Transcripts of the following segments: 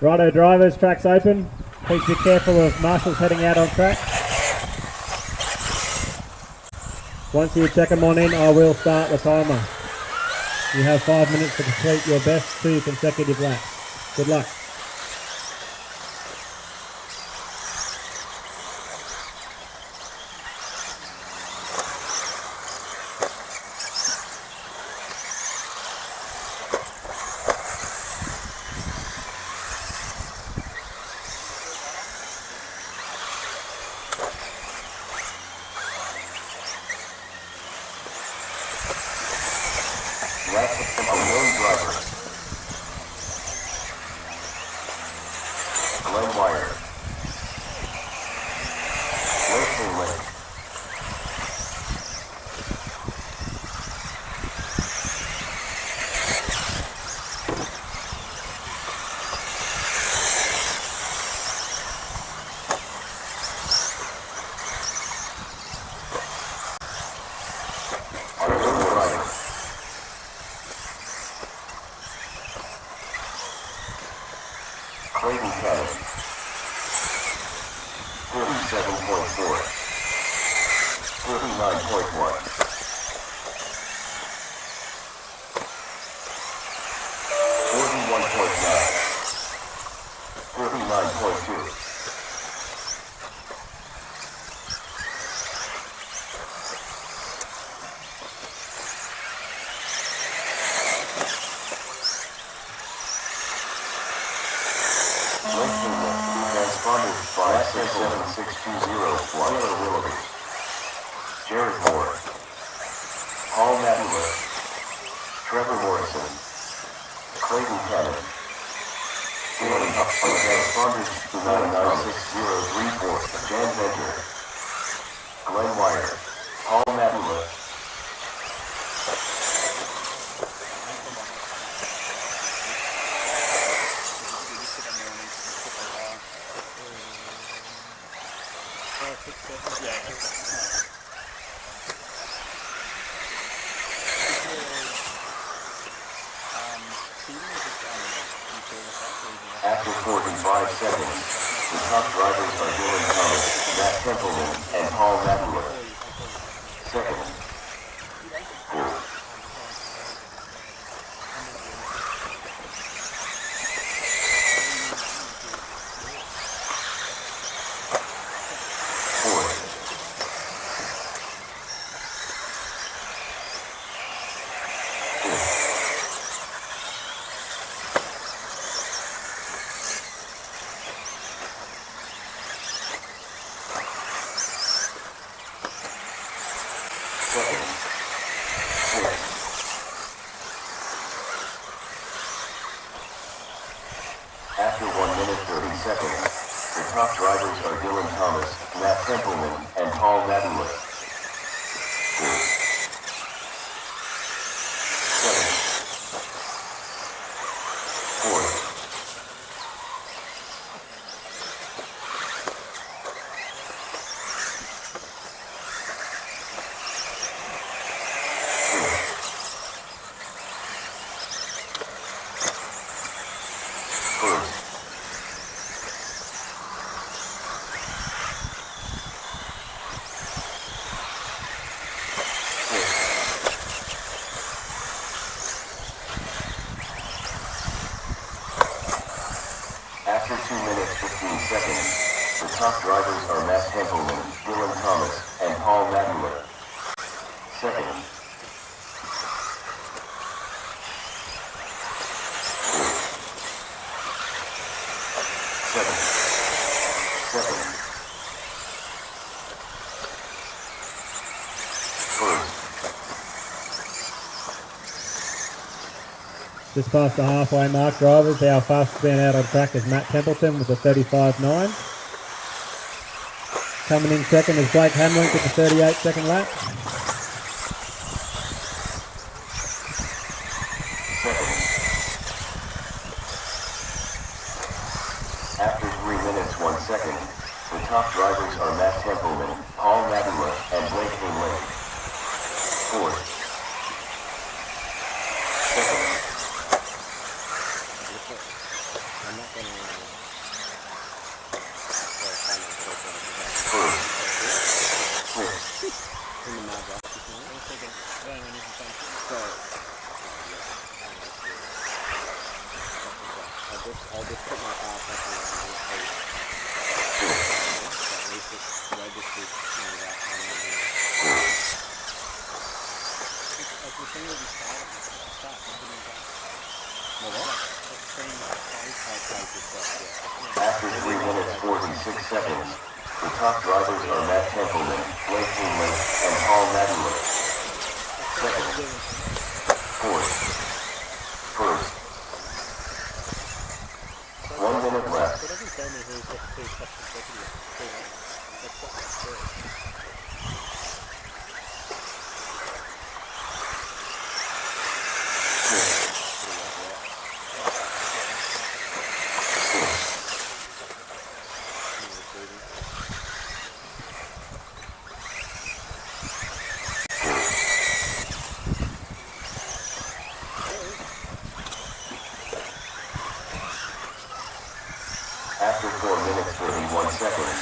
Righto drivers, track's open. Please be careful of marshals heading out on track. Once you check them on in, I will start the timer. You have 5 minutes to complete your best 2 consecutive laps. Good luck. After 45 seconds, the top drivers are Dylan Thomas, Matt Templeman, and Paul Madler. Second. After 1 minute 30 seconds, the top drivers are Dylan Thomas, Matt Templeman, and Paul Madler. 2 minutes 15 seconds, the top drivers are Matt Templeman, Dylan Thomas, and Paul Madler. Second. Just past the halfway mark, drivers. Our fastest man out on track is Matt Templeton with a 35.9. Coming in second is Blake Hamlin with the 38-second lap. After 3 minutes 1 second, the top drivers are Matt Templeman, Paul Madler, and Blake Hamlin. Fourth. Second. I'll just put my car back around here. So at least it's registered without having to do it. Like the thing will be started at the start, you couldn't go. Well, what? The screen plays this stuff, yeah. After 3 minutes 46 seconds, the top drivers are Matt Templeman, Blake Hinley, and Paul Madden. Second, fourth, first. 1 minute left. It doesn't tell me who's top consecutive. That's what it says. After 4 minutes 31 seconds,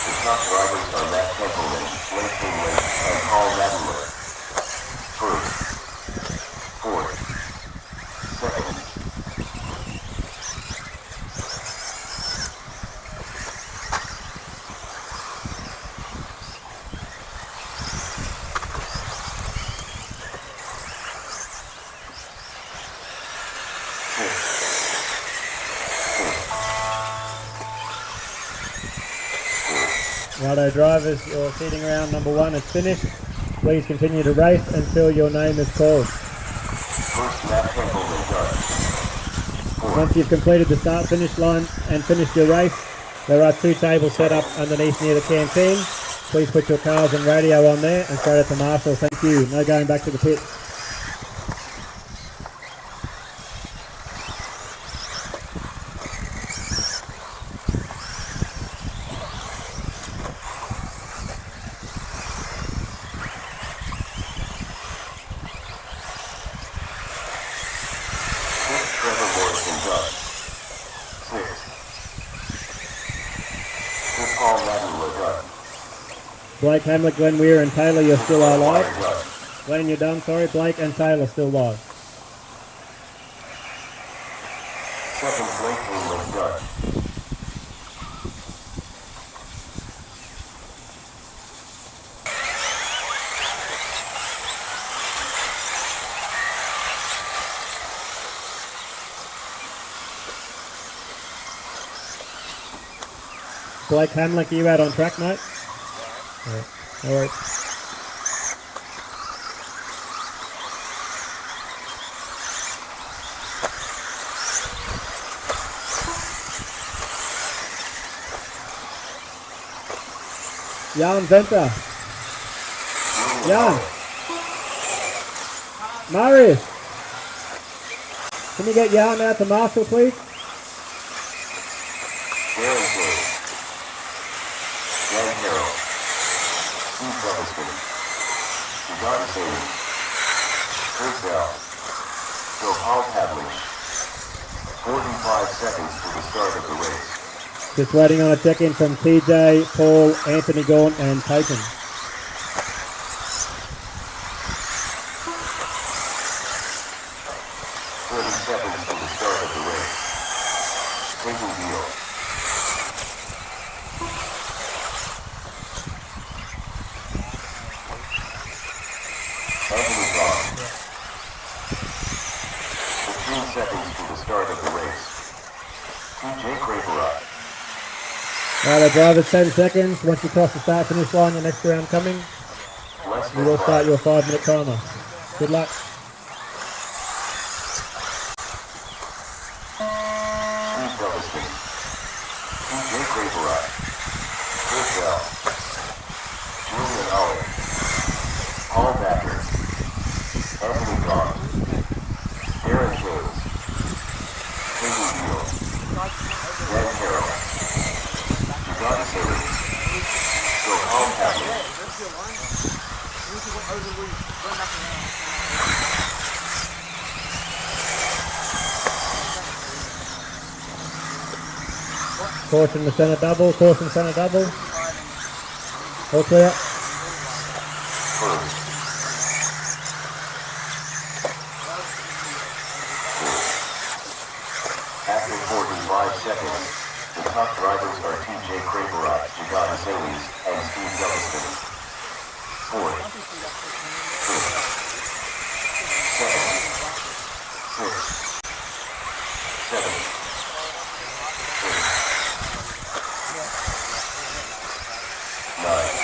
the top drivers are Matt Templeman, Blake Hinley, and Paul Madden. First, fourth, second. Righto drivers, your seating round number 1 is finished. Please continue to race until your name is called. First, Matt Templeman done. Once you've completed the start-finish line and finished your race, there are 2 tables set up underneath near the canteen. Please put your cars and radio on there and throw it to Marshall. Thank you. No going back to the pit. Blake, Hamlet, Glenn Weir and Taylor, you're still alive. Glenn, you're done, sorry. Blake and Taylor still live. Second, Blake was done. Blake Hamlet, are you out on track, mate? All right. Jan Venter. Jan. Marius. Can you get Jan out to Marshall, please? So Paul Hadley, 45 seconds to the start of the race. Just waiting on a check-in from TJ, Paul, Anthony Gaunt and Peyton. 30 seconds to the start of the race. Taking wheel. Anthony Gaunt. 15 seconds to the start of the race. TJ Craverock. Right, drivers, 10 seconds. Once you cross the start-finish line, your next round coming, you will start your 5-minute timer. Good luck. TJ Craverock. Chris Bell. Julian Owen. Paul Backer. Anthony Gaunt. Aaron James. Taking wheel. Dan Carroll. John Series. So Paul Hadley. Caution the centre double, caution centre double. All clear. First. After 40 seconds. The top drivers are TJ Craperat, Jagat Zales, and Steve Douglaston. 4th, 5th, 7th, 6th, 7th, 8th, 9th.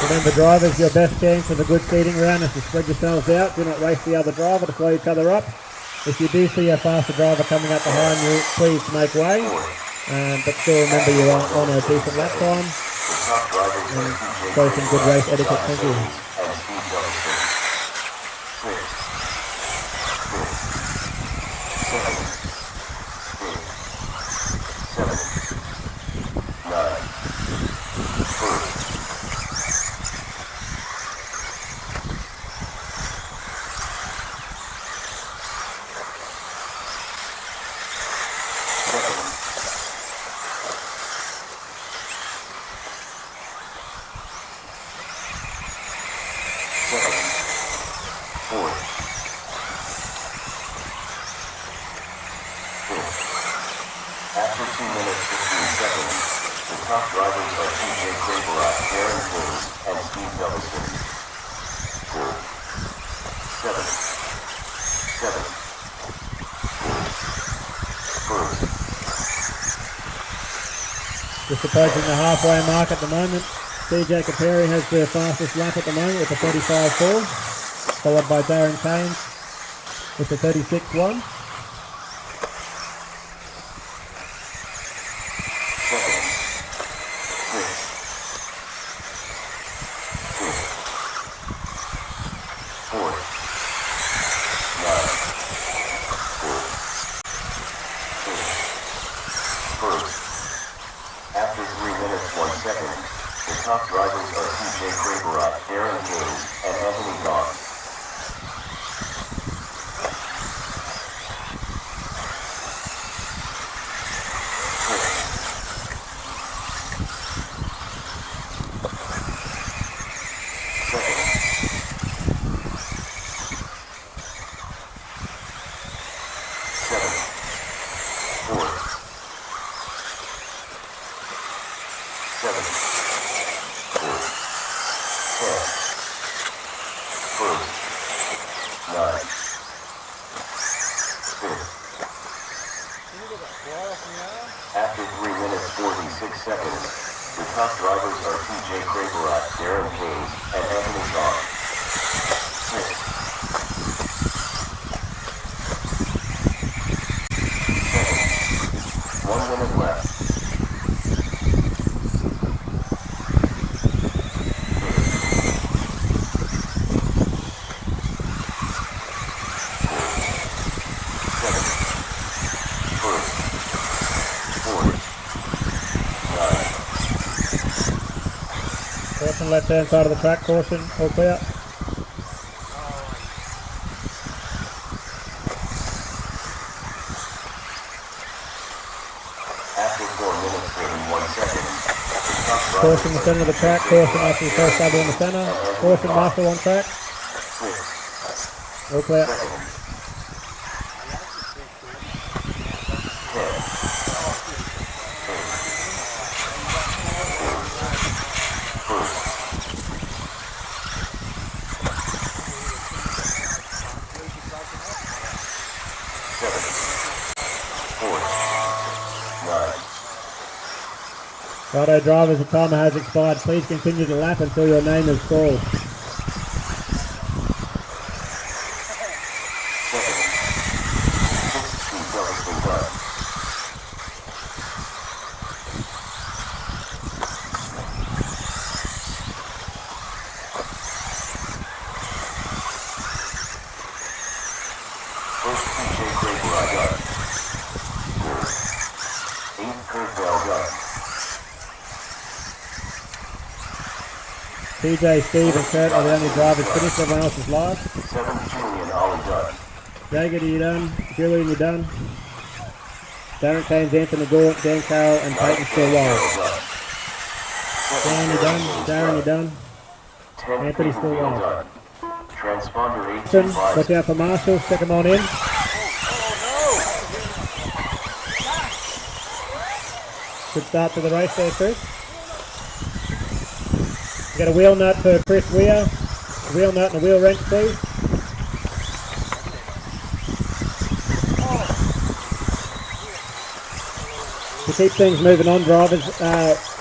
Remember drivers, your best chance of a good seating round is to spread yourselves out. Do not race the other driver to slow each other up. If you do see a faster driver coming up behind you, please make way. But still remember you're on a decent lap time. And show some good race etiquette. Thank you. After 2 minutes 15 seconds, the top drivers are TJ Craperat, Darren Kings, and Steve Douglaston. 4th, 7th, 7th, 4th, 1st. Just approaching the halfway mark at the moment. DJ Caperi has the fastest lap at the moment with a 35.4, followed by Darren Keynes with the 36.1. After 3 minutes 1 second, the top drivers are TJ Craperat, Darren Kings, and Anthony Goff. 46 seconds. The top drivers are TJ Craperat, Darren Kings, and Anthony Goff. 6. 1 minute left. Caution left hand side of the track, caution, all clear. After 4 minutes 31 seconds. Caution the centre of the track, caution after the first double in the centre, caution Marshall on track. 6. All clear. 10. 9. Righto drivers, the timer has expired. Please continue to lap until your name is called. First TJ Craperat gun. 8 Curvebell gun. TJ, Steve and Kurt are the only drivers finished, everyone else is live. 7 Julian Ollie gun. Jagged, are you done? Julian, you done? Darren Kane's Anthony Gaunt, Dan Carroll, and Peyton Stillwell. Dan, you done? Darren, you done? Anthony Stillwell. Transponder 8 Listen, watch out for Marshall, stick him on in. Good start to the race there, Chris. You got a wheel nut for Chris Weir. A wheel nut and a wheel wrench, please. To keep things moving on, drivers,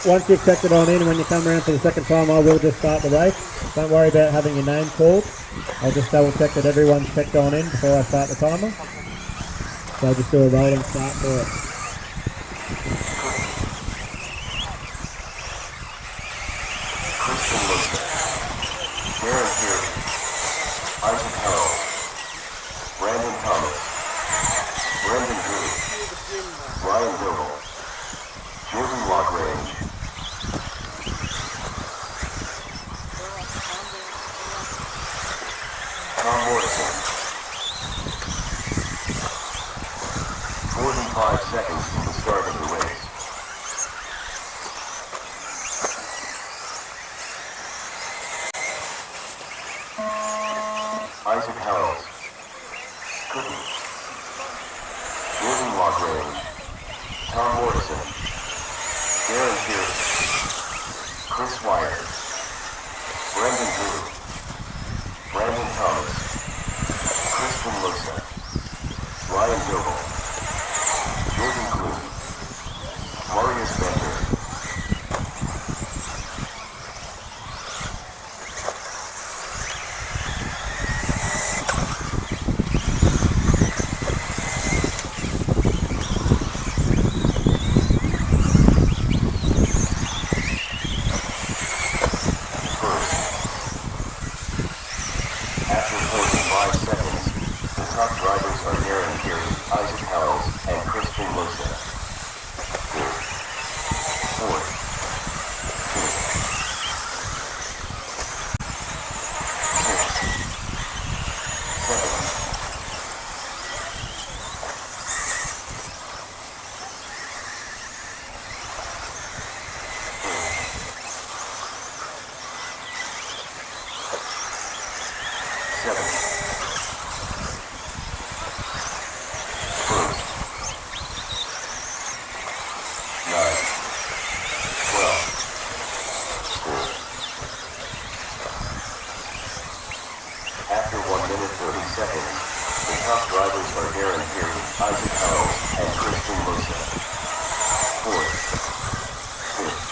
once you've checked it on in and when you come around for the second time, I will just start the race. Don't worry about having your name called. I'll just double check that everyone's checked on in before I start the timer. So I'll just do a rolling start for it. Isaac Harold, Brandon Thomas, Brendan Drew, Ryan Dibble, Jordan Lockrange, Tom Morrison, 45 seconds from the start of the race. Isaac Harold, Cookie, Jordan Lockrange, Tom Morrison, Darren Pierce, Chris Wire, Brendan Drew, Brandon Thomas, Kristen Lusa, Ryan Doble, Jordan Gloom, Marius Bender. After 45 seconds, the top drivers are Darren Peary, Isaac Howells, and Kristen Lusa. Fourth, fifth, sixth, seventh, seventh, first, 9, 12, score. After 1 minute 30 seconds, the top drivers are Darren Peary, Isaac Howells, and Kristen Lusa. Fourth, fifth,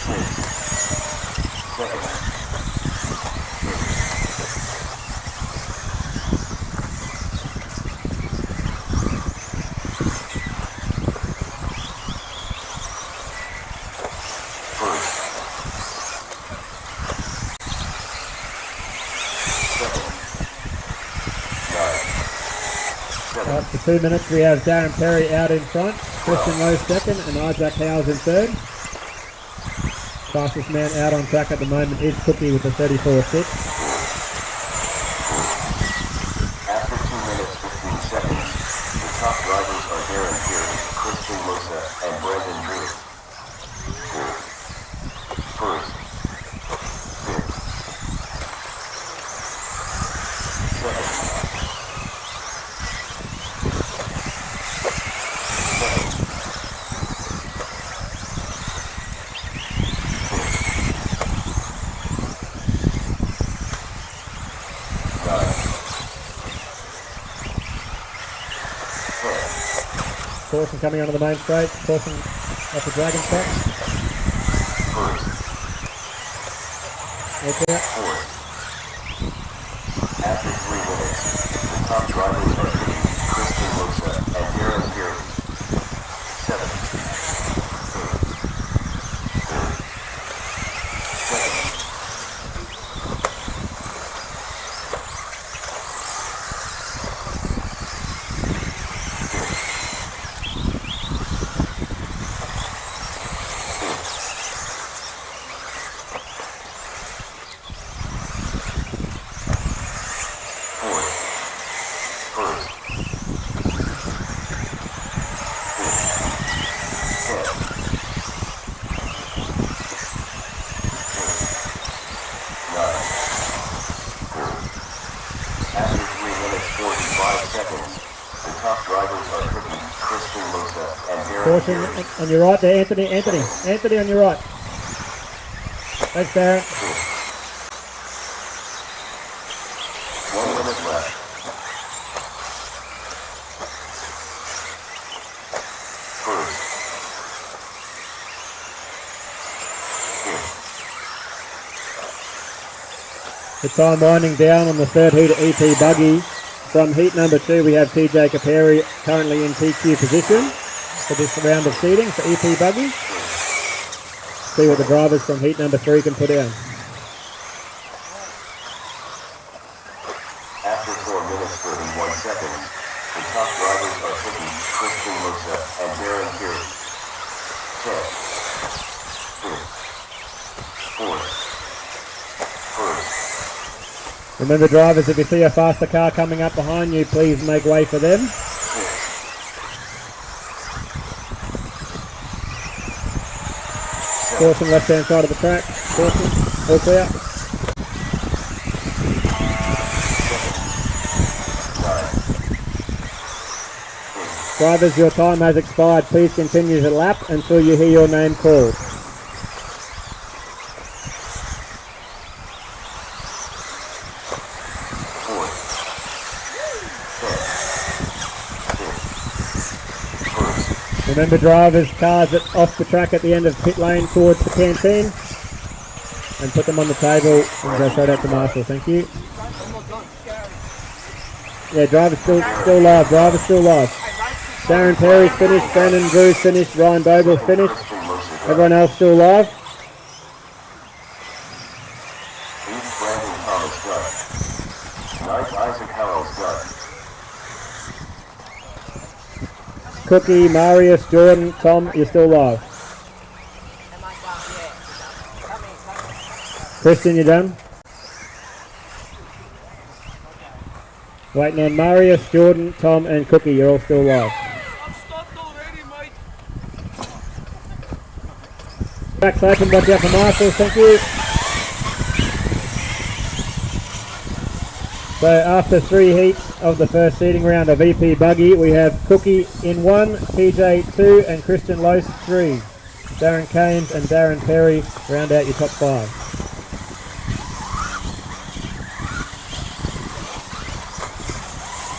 sixth, seventh, For 2 minutes we have Darren Perry out in front, Christian Lowe second and Isaac Howells in third. Fastest man out on track at the moment is Cookie with the 34.6. After 2 minutes 15 seconds, the top drivers are Darren Peary, Christian Lusa, and Brendan Drew. First, fifth, seventh, Caution coming onto the main straight, caution off the Dragon track. first, Look out. fourth. After 3 minutes, the top drivers are Kristen Lusa and Darren Peary. Seventh, third, second, fourth, first, drivers are Cookie, Christian Losa, and Darren Caution Peary. on your right there, Anthony on your right. Thanks, Darren. 1 minute left. First. The time winding down on the third heat of EP Buggy. From heat number 2, we have TJ Caperi currently in TQ position for this round of seeding for EP Buggy. See what the drivers from heat number 3 can put down. After 4 minutes 31 seconds, the top drivers are Cookie, Christian Losa, and Darren Peary. 10, 5, 4, first. Remember drivers, if you see a faster car coming up behind you, please make way for them. Caution left hand side of the track. Caution, all clear. Drivers, your time has expired. Please continue to lap until you hear your name called. Remember drivers, cars that off the track at the end of pit lane towards the canteen, and put them on the table and go straight out to Marshall. Thank you. Yeah, drivers still live. Darren Perry's finished, Brandon Drew's finished, Ryan Doble's finished. Everyone else still live. East Brandon Thomas done. Ninth Isaac Harrell's done. Cookie, Marius, Jordan, Tom, you're still live. Christian, you done? Waiting on Marius, Jordan, Tom, and Cookie. You're all still live. I've stopped already, mate. Track's open. Watch out for Marshall. Thank you. So after 3 heats of the first seeding round of EP Buggy, we have Cookie in 1, TJ 2, and Christian Lose 3. Darren Keynes and Darren Perry round out your top 5.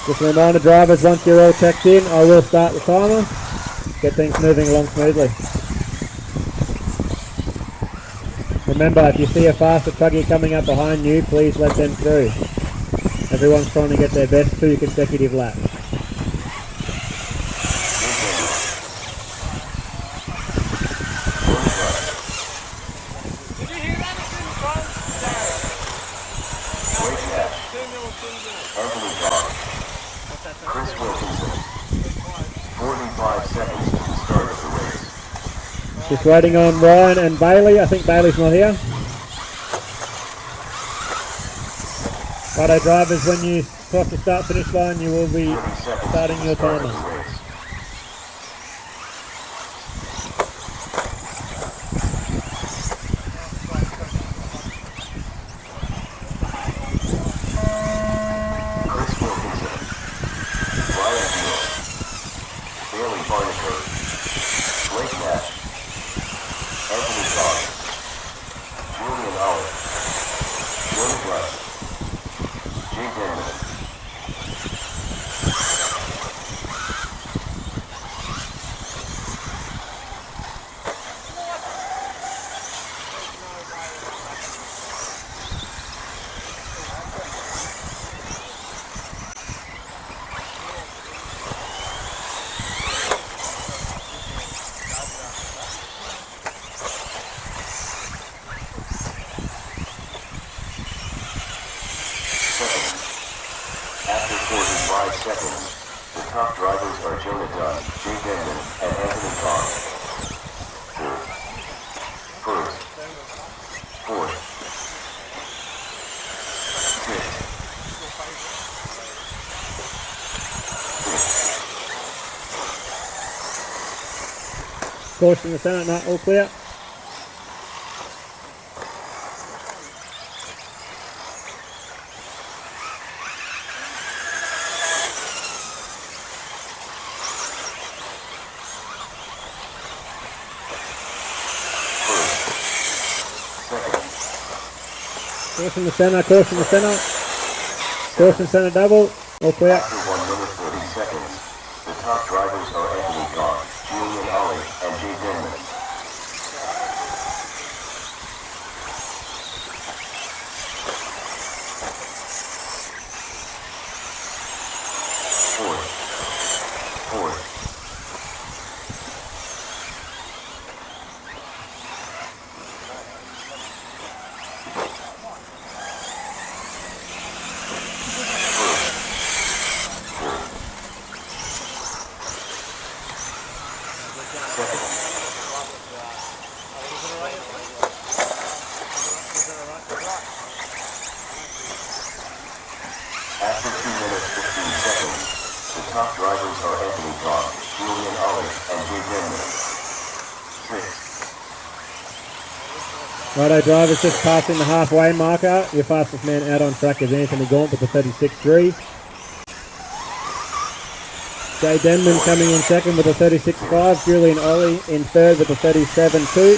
Just a reminder, drivers, once you're all checked in, I will start the timer. Get things moving along smoothly. Remember, if you see a faster truggy coming up behind you, please let them through. Everyone's trying to get their best 2 consecutive laps. Did you hear that? It's in front. Anthony Clark. Chris Wilkinson. 45 seconds to the start of the race. Just waiting on Ryan and Bailey. I think Bailey's not here. Righto drivers, when you cross the start finish line, you will be starting your timer. Chris Wilkinson. Ryan Hill. Bailey Barnaker. Blake Nash. Anthony Clark. Julian Olive. Jordan Rush. Jake Denman. After 45 seconds, the top drivers are Jonah Dunn, Jake Denman, and Anthony Clark. First, fourth, fifth, Caution in the centre, no, all clear. Caution the centre, caution the centre. Caution centre double. All clear. After 1 minute 30 seconds, the top drivers are Anthony Gaunt, Julian Ollie, and Jay Denman. 2 minutes 15 seconds, the top drivers are Anthony Gaunt, Julian Ollie, and Jay Denman. 6. Righto, drivers just passing the halfway marker. Your fastest man out on track is Anthony Gaunt with the 36.3. Jay Denman coming in second with a 36.5. Julian Ollie in third with a 37.2.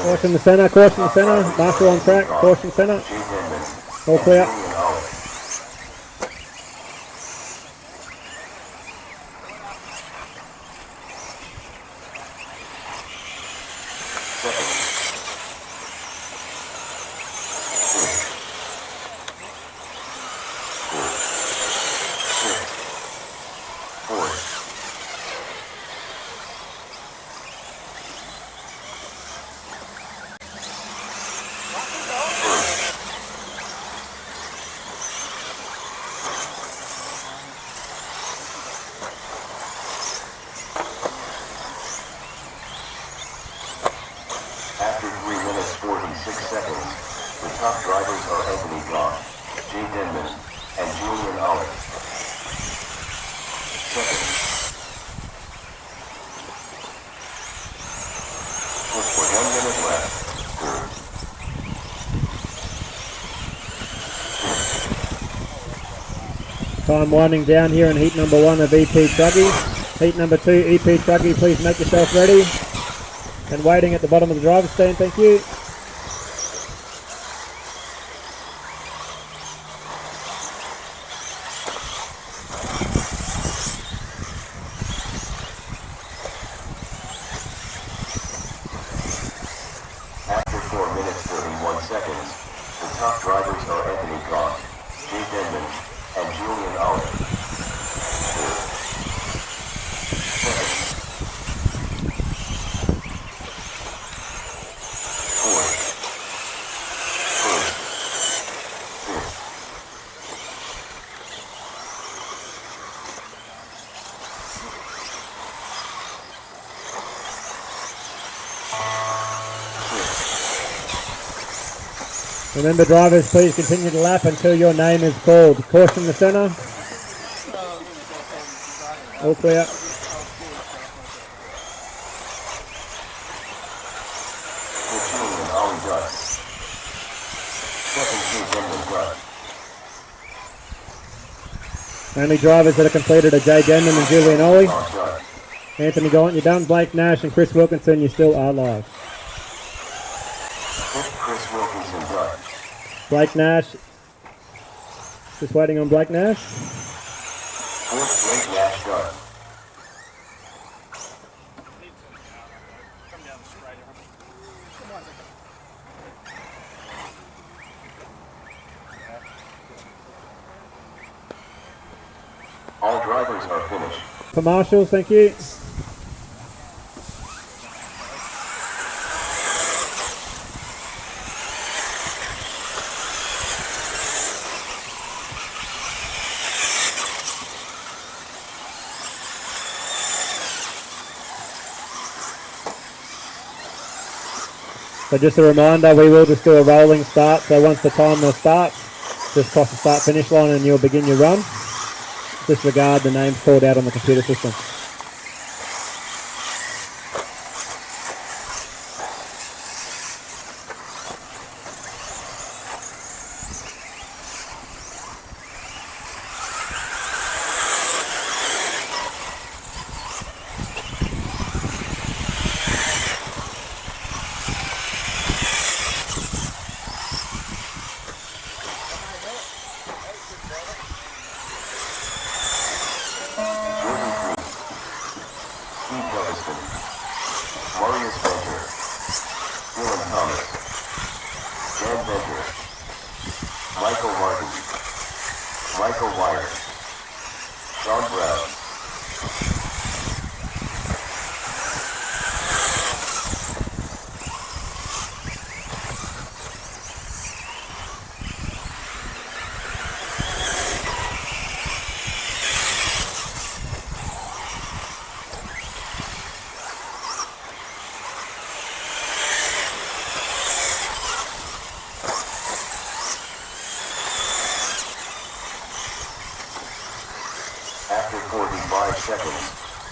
Caution the centre, caution the centre. Marshall on track, caution centre. All clear. 6 seconds. The top drivers are Anthony Gaunt, Jay Denman, and Julian Ollie. Second. With 1 minute left. Time winding down here in heat number 1 of EP Truckee. Heat number 2, EP Truckee, please make yourself ready. And waiting at the bottom of the driver's stand, thank you. After 4 minutes 31 seconds, the top drivers are Anthony Gaunt, Jay Denman, and Julian Ollie. Remember, drivers, please continue to lap until your name is called. Caution the centre. All clear. Julian Ollie done. Second, Jay Denman done. Only drivers that have completed are Jay Denman and Julian Ollie. Done. Anthony Gaunt, you're done. Blake Nash and Chris Wilkinson, you still are live. Chris Wilkinson done. Blake Nash. Just waiting on Blake Nash. Fourth, Blake Nash done. All drivers are finished. For marshals, thank you. So just a reminder, we will just do a rolling start. So once the timer starts, just cross the start finish line and you'll begin your run. Disregard the names called out on the computer system. Center. Michael Martin. Michael Wire. Sean Brown. After 45 seconds,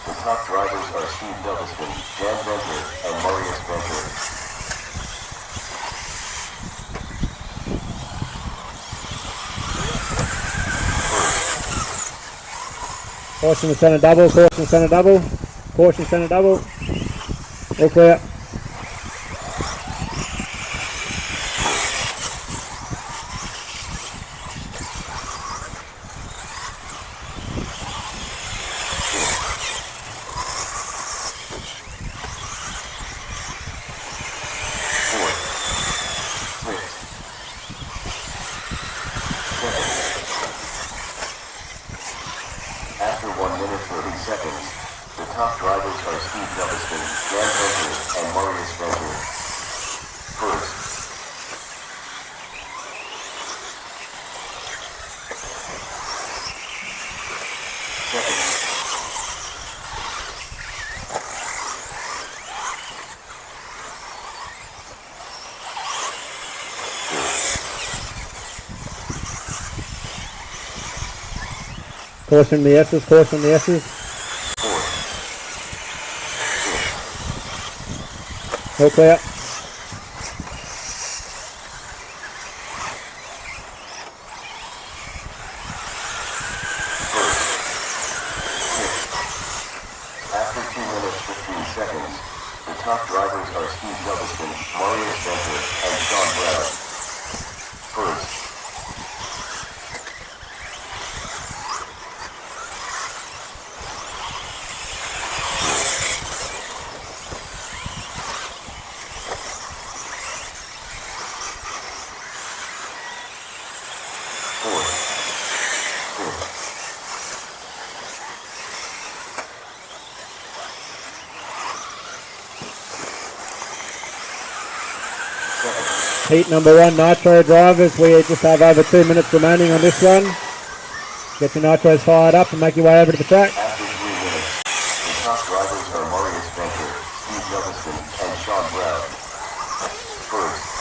the top drivers are Steve Douglaston, Dan Venter, and Marius Venter. Caution center double, caution center double, caution center double. All clear. After 1 minute 30 seconds, the top drivers are Steve Douglaston, Dan Venter, and Marius Venter. First. Second. Caution the S's, caution the S's. All clear. After 2 minutes 15 seconds, the top drivers are Steve Douglaston, Marius Venter, and Sean Brown. First. Heat number 1, nitro drivers. We just have over 2 minutes remaining on this one. Get your nitros fired up and make your way over to the track. After 3 minutes, the top drivers are Marius Venter, Steve Douglaston, and Sean Brown. First.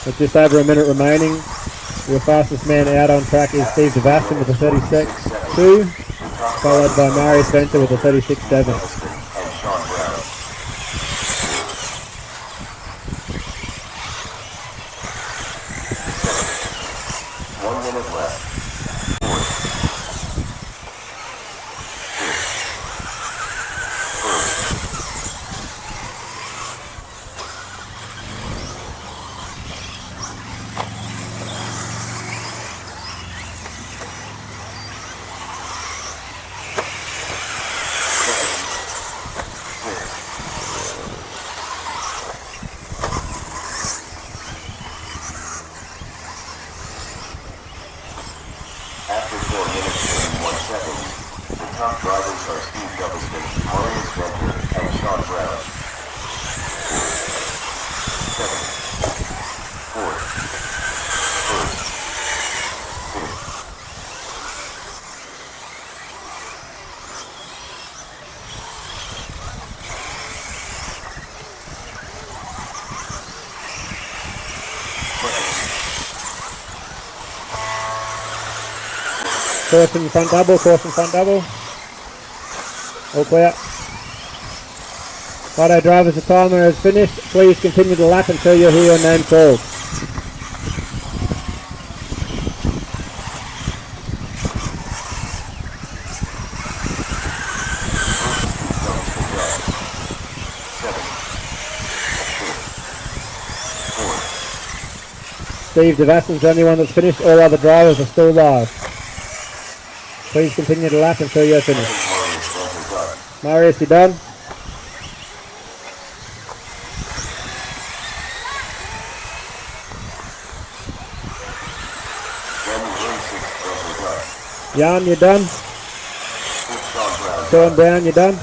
With just over a minute remaining, your fastest man out on track is Steve Devastin with a 36.2, followed by Marius Venter with a 36.7. And Sean Brown. 1 minute left. After 4 minutes and 1 second, the top drivers are Steve Douglaston, Marius Venter, and Sean Brown. 7, 4, 1. Caution front double, caution front double. All clear. Righto drivers, the timer has finished. Please continue to lap until you hear your name called. Steve Devassin's the only one that's finished. All other drivers are still live. Please continue to lap until you're finished. Marius, you done? Jan, you done? Sean Brown, you done?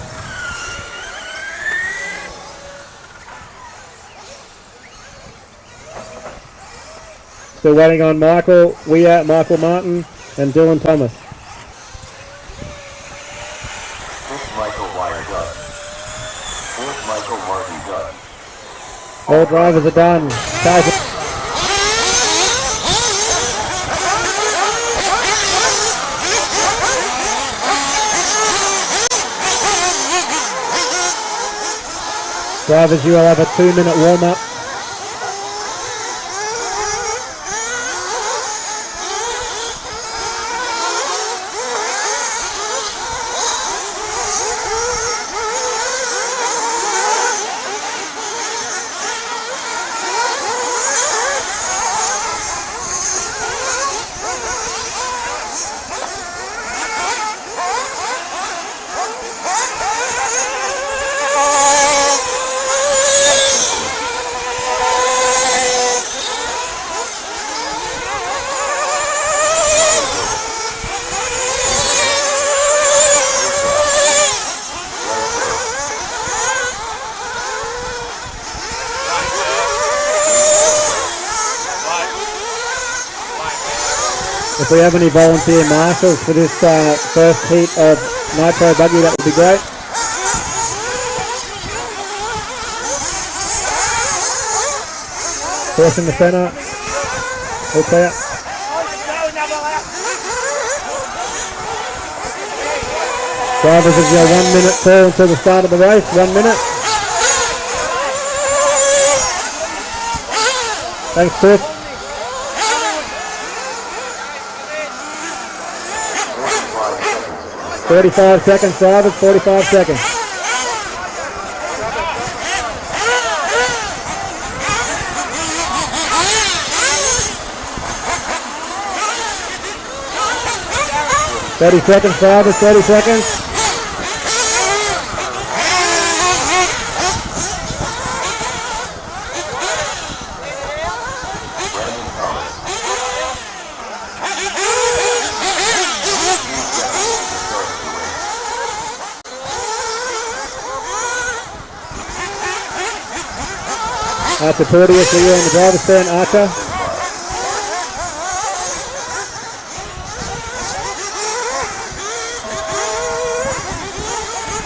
Still waiting on Michael Weir, Michael Martin, and Dylan Thomas. Michael Weir done. Michael Martin done. All drivers are done. Drivers, you will have a 2-minute warm-up. If we have any volunteer marshals for this first heat of Nitro Buggy, that would be great. Horse in the centre. All clear. Drivers, is your 1 minute call until the start of the race. 1 minute. Thanks, Chris. 45 seconds, drivers, 45 seconds. Thirty seconds, drivers, 30 seconds. Archer Porteous, for you on the driver's stand, Archer.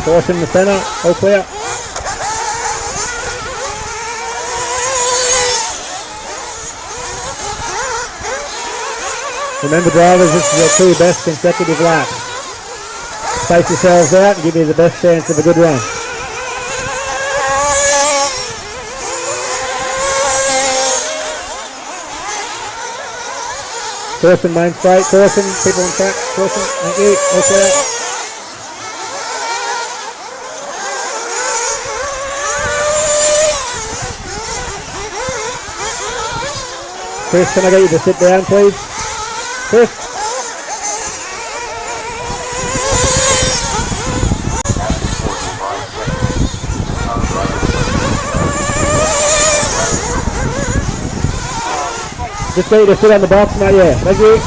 Caution in the centre, all clear. Remember drivers, this is your 2 best consecutive laps. Space yourselves out and give you the best chance of a good run. Caution, main straight, caution, people on track, caution, thank you, all clear. Chris, can I get you to sit down, please? Chris? Just need to sit on the box, mate, yeah, thank you.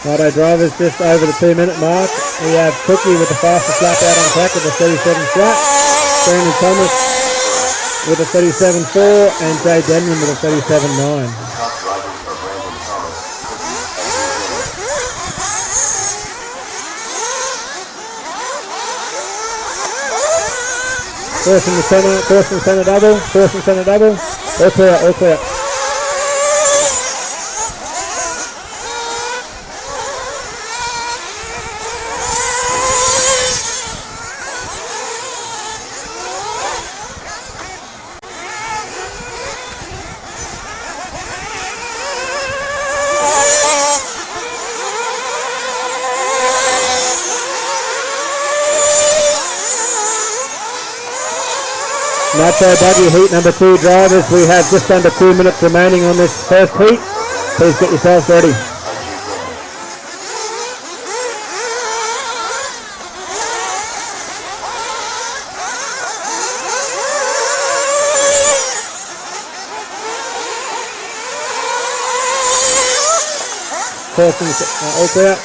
Righto drivers just over the 2 minute mark. We have Cookie with the fastest lap out on track with the 37 flat. Brandon Thomas with a 37.4 and Jay Denman with a 37.9. Top drivers are Brandon Thomas, Cookie, and Course in the centre, course in centre double, course in centre double. All clear, all clear. Nacho Buggy heat number 2 drivers. We have just under 2 minutes remaining on this first heat. Please get yourselves ready. Course all clear.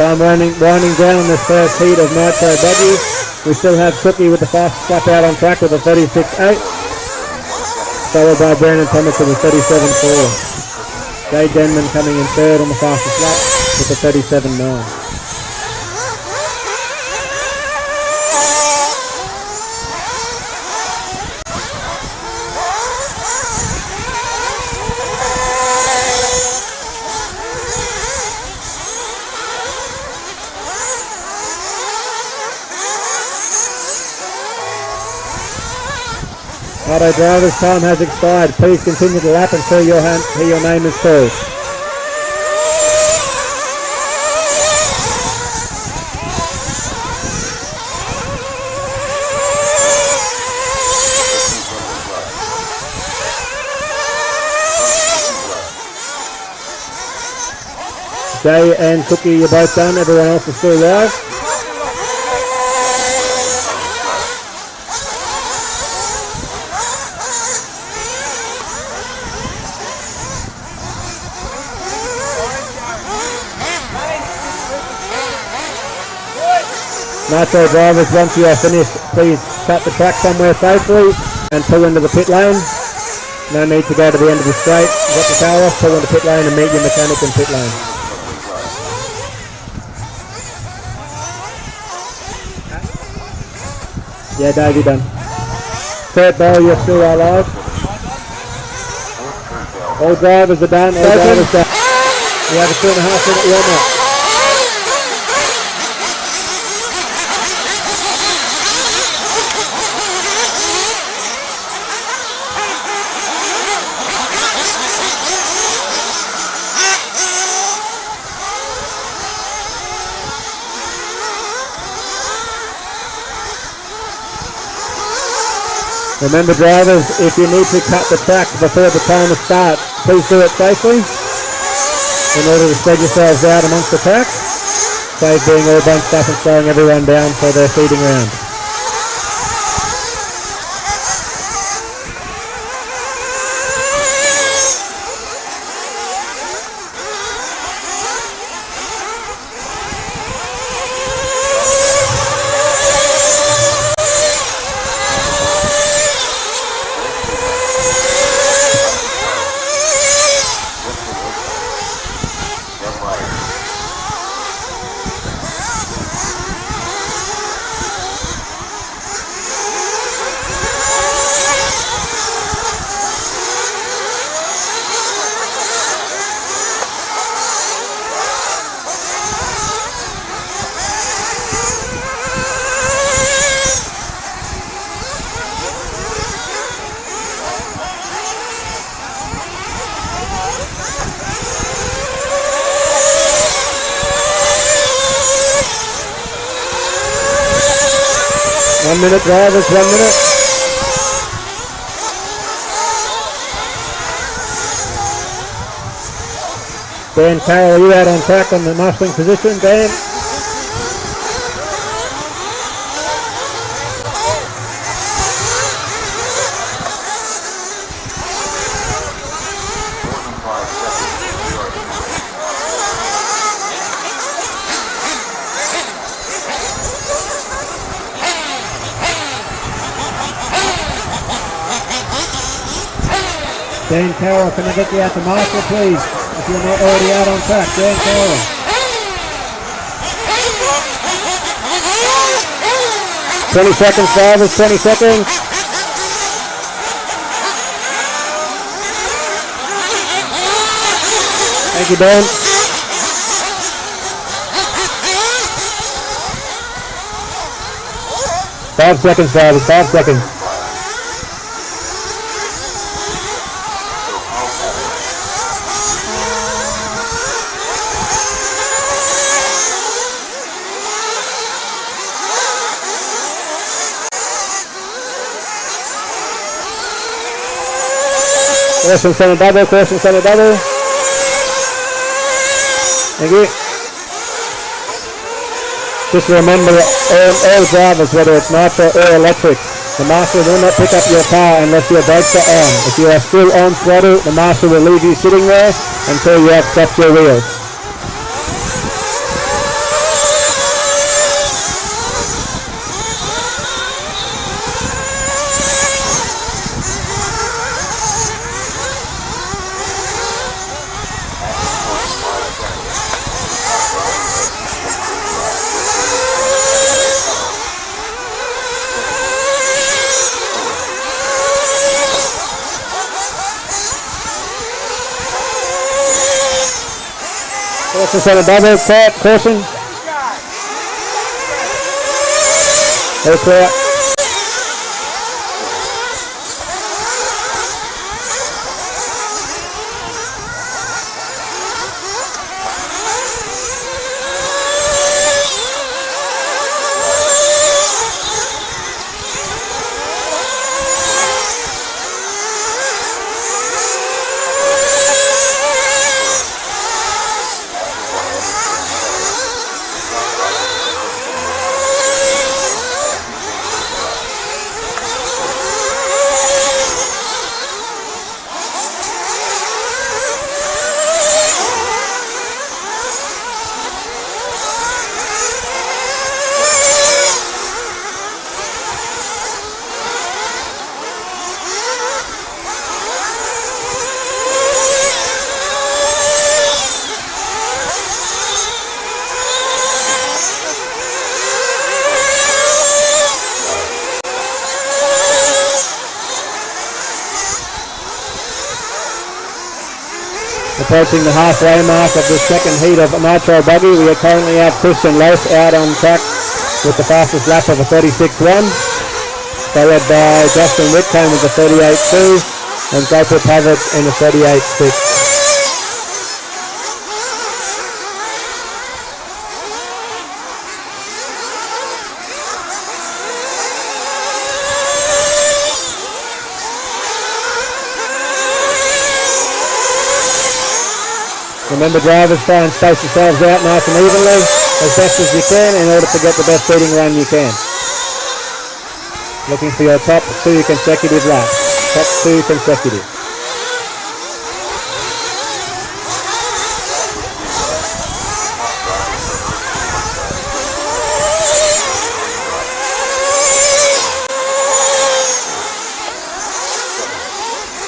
Time winding down this first heat of Nitro Buggy. We still have Cookie with the fastest lap out on track with a 36.8. Followed by Brandon Thomas with a 37.4. Jay Denman coming in third on the fastest lap with a 37.9. Auto drivers, time has expired. Please continue the lap until your name is called. Jay and Cookie, you're both done. Everyone else is still live. Nitro drivers, once you are finished, please cut the track somewhere safely and pull into the pit lane. No need to go to the end of the straight. Get the car off, pull into pit lane and meet your mechanic in pit lane. Yeah, Dave, you're done. Kurt Bell, you're still alive. All drivers are done. All drivers done. We have a 2.5 minute warm up. Remember drivers, if you need to cut the track before the timer starts, please do it safely in order to spread yourselves out amongst the track. Save being all bunched up and slowing everyone down so they're feeding around. 1 minute, drivers, 1 minute. Dan Carroll, are you out on track on the marshalling position, Dan? Dan Carroll, can I get you out to marshal, please? If you're not already out on track, Dan Carroll. 20 seconds, drivers, 20 seconds. Thank you, Dan. Five seconds, drivers, 5 seconds. Caution center double, caution center double. Thank you. Just remember, all drivers, whether it's nitro or electric, the marshal will not pick up your car unless your brakes are on. If you are still on throttle, the marshal will leave you sitting there until you have stopped your wheels. Caution center double, caution. Very clear. Approaching the halfway mark of the second heat of Nitro Buggy, we currently have Christian Loaf out on track with the fastest lap of a 36.1, followed by Justin Whitcomb with a 38.2 and Gopal Pavitt in a 38.6. Remember, drivers, try and space yourselves out nice and evenly as best as you can in order to get the best seating run you can. Looking for your top 2 consecutive laps. Top 2 consecutive.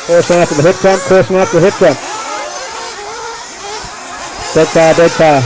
Caution after the hip jump, caution after the hip jump. Dead car, dead car.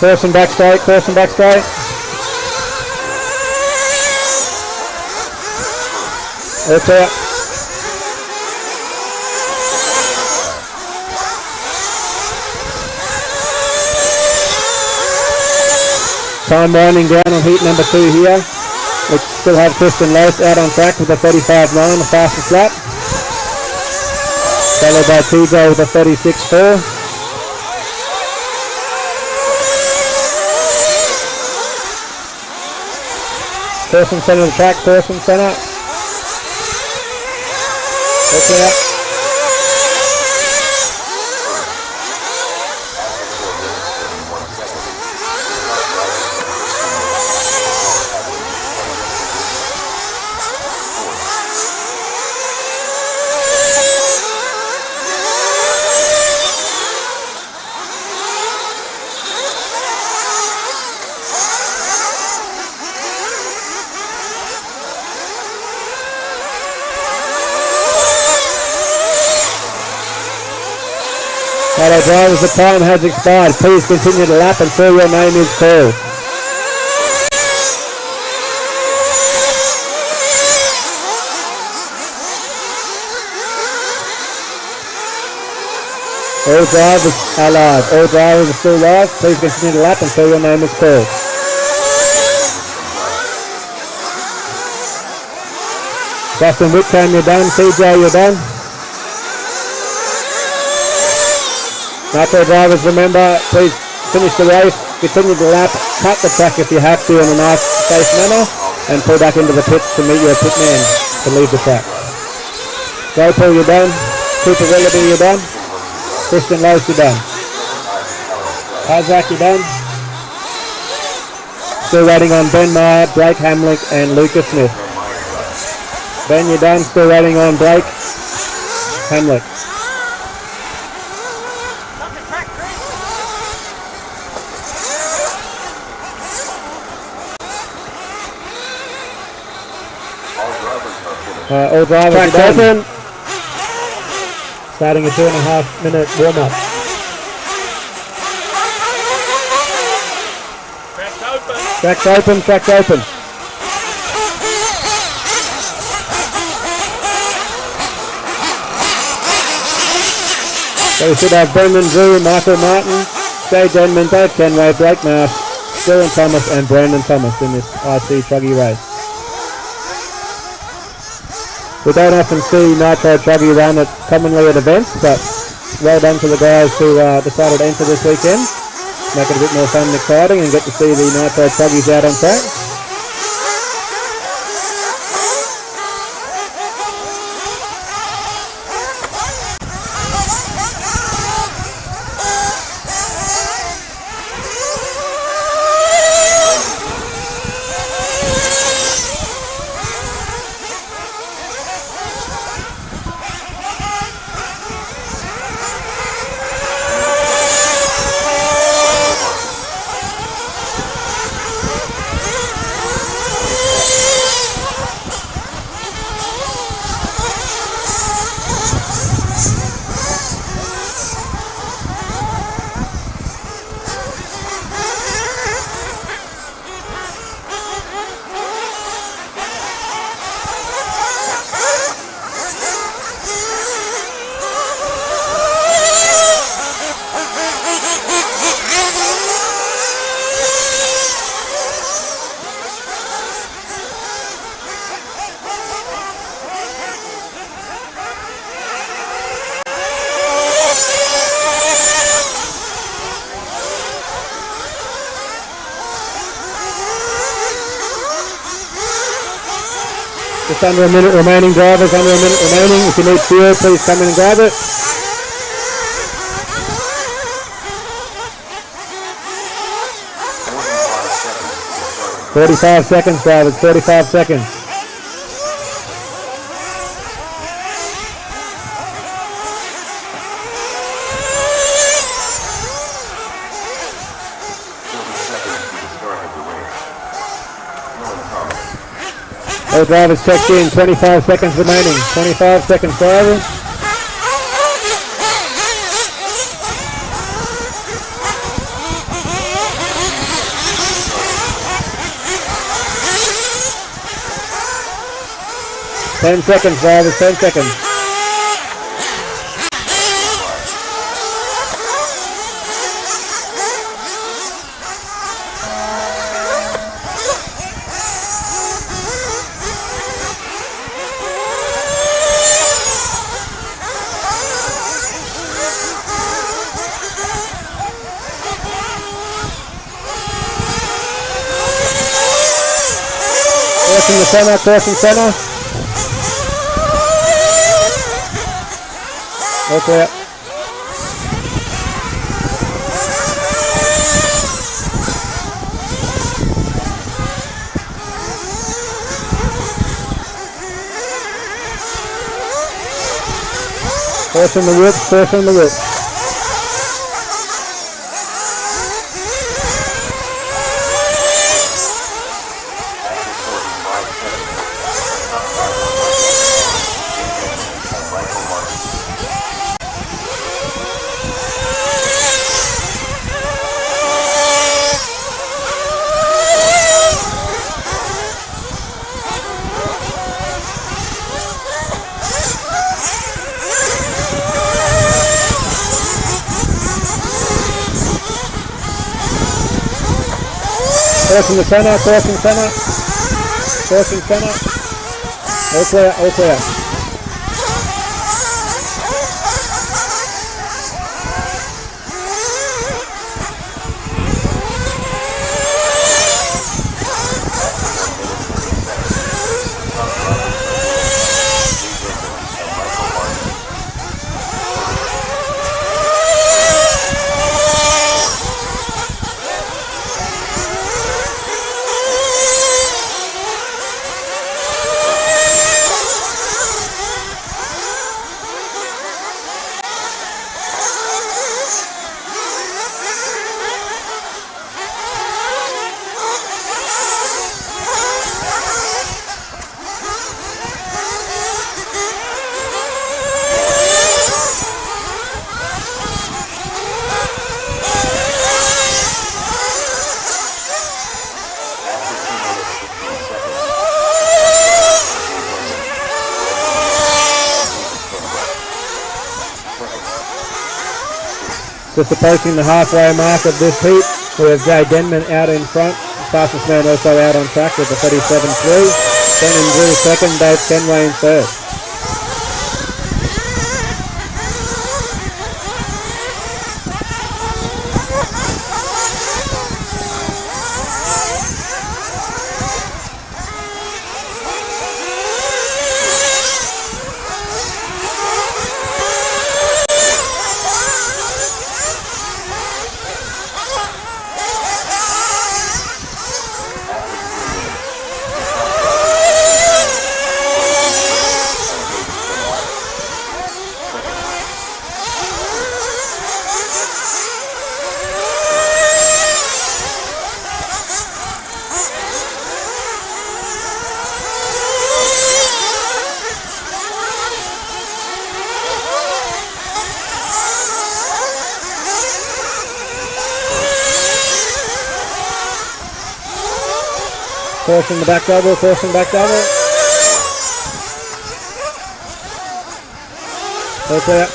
Caution back straight, caution back straight. All clear. Time winding down on heat number 2 here. We still have Tristan Lowe out on track with a 35.9, the fastest lap. Followed by TJ with a 36.4. Caution centre of the track, caution centre. Okay. Hello drivers, the time has expired. Please continue to lap until your name is called. All drivers are live. All drivers are still live. Please continue to lap until your name is called. Justin Whitcomb, you're done. TJ, you're done. Nitro drivers, remember, please finish the race, continue to lap, cut the track if you have to in a nice, safe manner, and pull back into the pits to meet your pit man to leave the track. Go Paul, you're done. Cooper Willoughby, you're done. Christian Lowe, you're done. Isaac, you're done. Still waiting on Ben Meyer, Blake Hamlick, and Lucas Smith. Ben, you're done. Still waiting on Blake Hamlick. All drivers are open. Starting a 2.5 minute warm up. Track's open, track's open. So we should have Brendan Drew, Michael Martin, Jay Denman, Dave Kenway, Blake Marsh, Dylan Thomas and Brandon Thomas in this IC Truggy race. We don't often see Nitro Truggy run commonly at events, but well done to the guys who decided to enter this weekend. Make it a bit more fun and exciting and get to see the Nitro Truggies out on track. Just under a minute remaining, drivers, under a minute remaining. If you need fuel, please come in and grab it. 45 seconds, drivers, 45 seconds. All drivers checked in, 25 seconds remaining. 25 seconds, drivers. 10 seconds, drivers, 10 seconds. Caution the centre, caution centre. All clear. Caution the whip, caution the whip. Caution the centre, caution centre, caution centre. All clear, all clear. Just approaching the halfway mark of this heat, we have Jay Denman out in front. Fastest man also out on track with the 37.3. Brennan Drew second, Dave Kenway in third. Caution the back double, caution back double. All clear.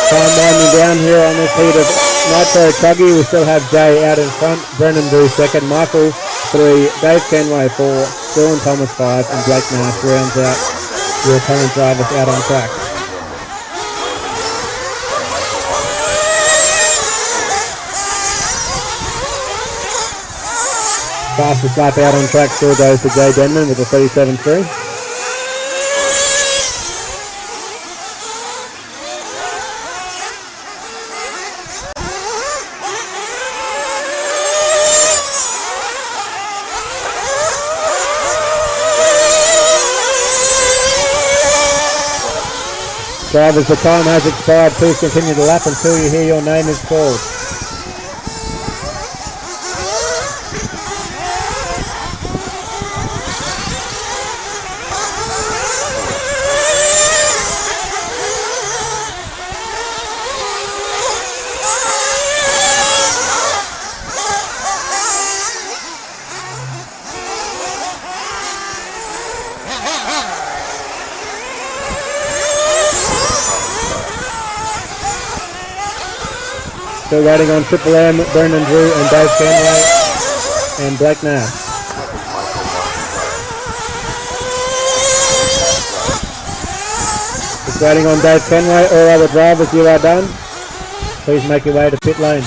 Time winding down here on this heat of Nitro Tuggy. We still have Jay out in front, Brennan Drew second, Michael 3, Dave Kenway 4, Dylan Thomas 5, and Blake Nash rounds out your current drivers out on track. Fastest lap out on track still goes to Jay Denman with a 37.3. Drivers, the time has expired. Please continue the lap until you hear your name is called. Still waiting on Triple M, Brendan Drew and Dave Kenway and Blake Nash. Just waiting on Dave Kenway. All other drivers, you are done. Please make your way to pit lane.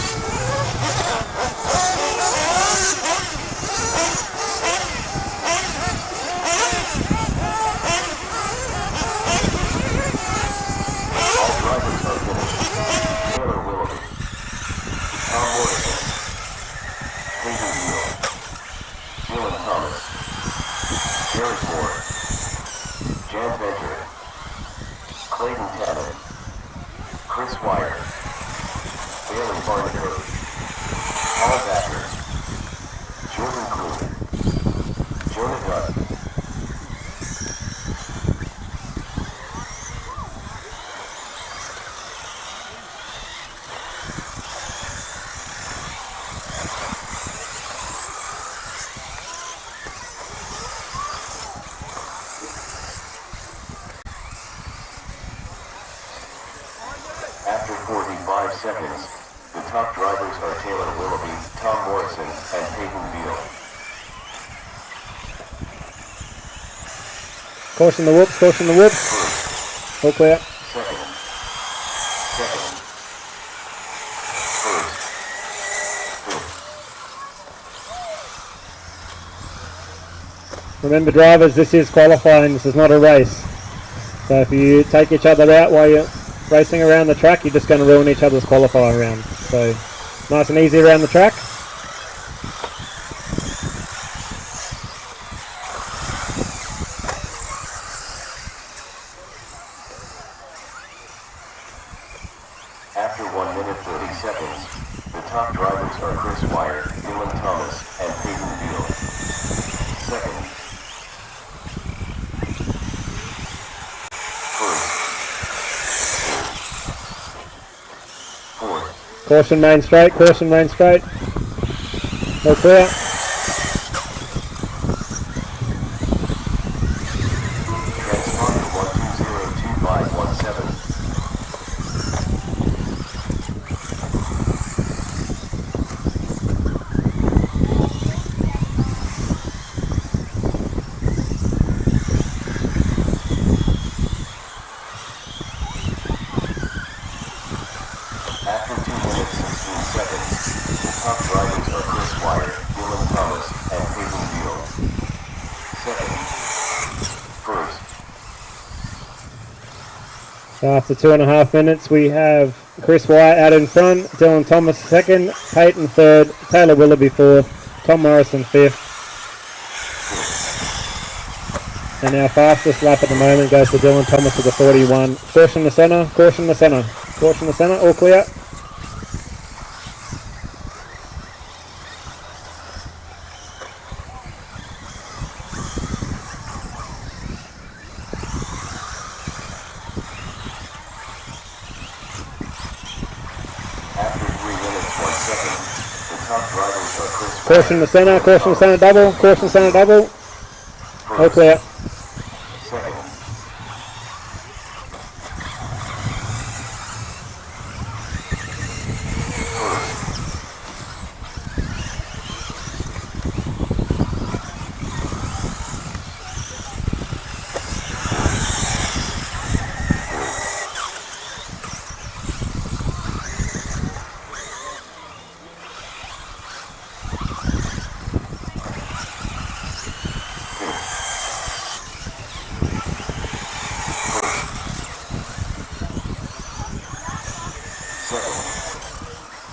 After 45 seconds, the top drivers are Taylor Willoughby, Tom Morrison, and Peyton Beal. Caution the whoops, caution the whoops. All clear. Second. First. Remember drivers, this is qualifying, this is not a race. So if you take each other out while you're racing around the track, you're just going to ruin each other's qualifying round. So nice and easy around the track. After 1 minute 30 seconds, the top drivers are Chris Wire, Dylan Thomas, and Peyton Beal. Second. Caution main straight, caution main straight. All clear. Transponder 1202517. After 2 minutes 16 seconds, the top drivers are Chris Wire, Dylan Thomas, and Peyton Beal. Second. First. So after 2.5 minutes, we have Chris White out in front, Dylan Thomas second, Peyton third, Taylor Willoughby fourth, Tom Morrison fifth. And our fastest lap at the moment goes to Dylan Thomas with a 41. Caution the centre, caution the centre, caution the centre, all clear. After 3 minutes 1 second, the top drivers are Chris Wire. Caution the centre double, caution centre double. All clear. Second.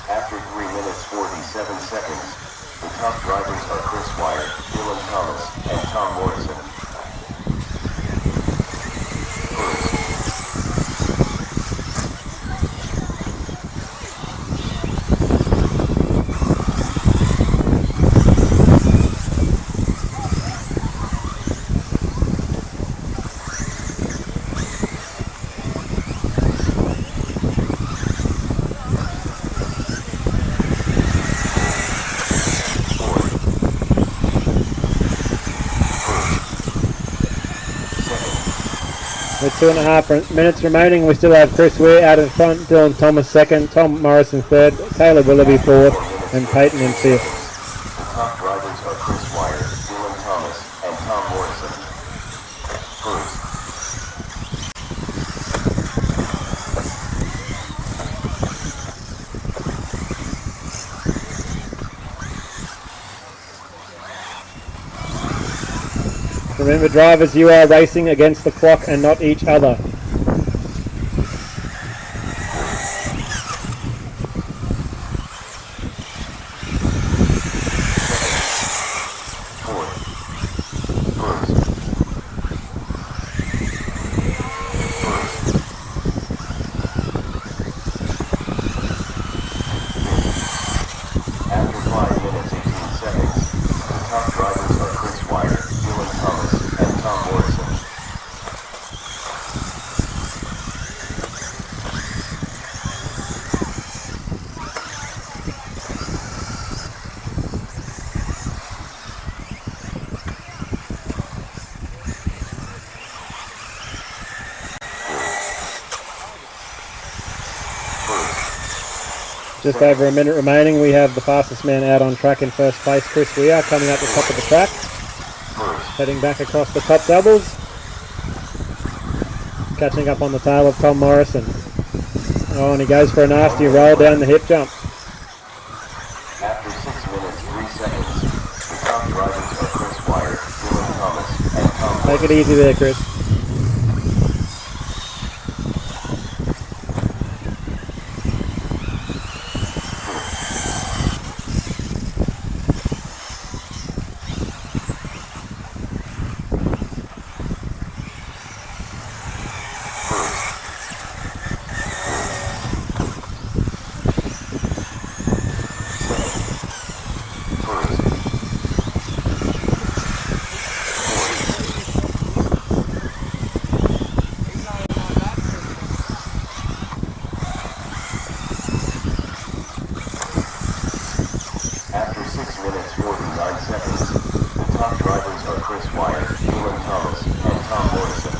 After 3 minutes 47 seconds, the top drivers are Chris Wire, Dylan Thomas, and Tom Morrison. First. With 2.5 minutes remaining, we still have Chris Weir out in front, Dylan Thomas second, Tom Morrison third, Taylor Willoughby fourth, and Peyton in fifth. The top drivers are Chris Wire, Dylan Thomas, and Tom Morrison. First. Remember, drivers, you are racing against the clock and not each other. After 5 minutes 18 seconds, the top drivers are Chris Wire, Dylan Thomas, and Tom Morrison. Just over a minute remaining, we have the fastest man out on track in first place, Chris Weir, coming up the top of the track. Heading back across the top doubles. Catching up on the tail of Tom Morrison. Oh, and he goes for a nasty roll down the hip jump. After 6 minutes 3 seconds, the top drivers are Chris Wire, Dylan Thomas, and Tom Morrison. Take it easy there, Chris. After 6 minutes 49 seconds, the top drivers are Chris Wire, Dylan Thomas, and Tom Morrison.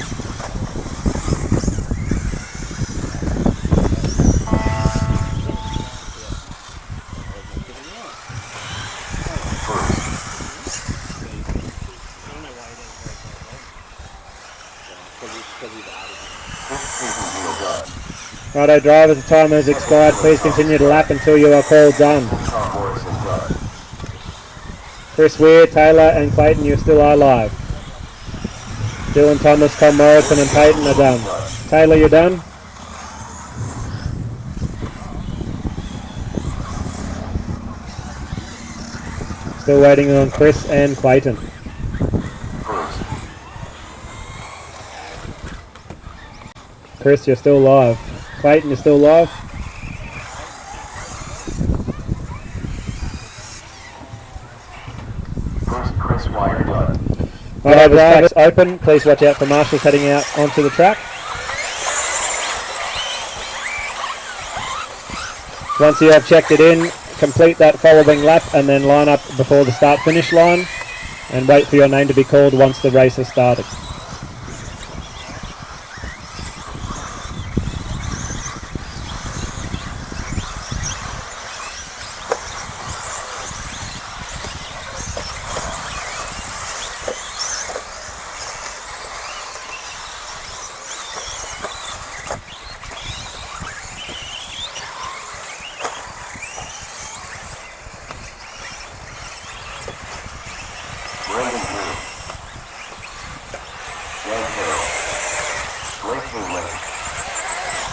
Righto, drivers, the time has expired. Please continue to lap until you are called done. Tom Morrison done. Chris Weir, Taylor and Clayton, you still are live. Dylan Thomas, Tom Morrison and Peyton are done. Taylor, you're done? Still waiting on Chris and Clayton. Chris, you're still live. Clayton, you're still live. Chris Wire done. Right, the track's open. Please watch out for marshals heading out onto the track. Once you have checked it in, complete that following lap and then line up before the start-finish line and wait for your name to be called once the race has started.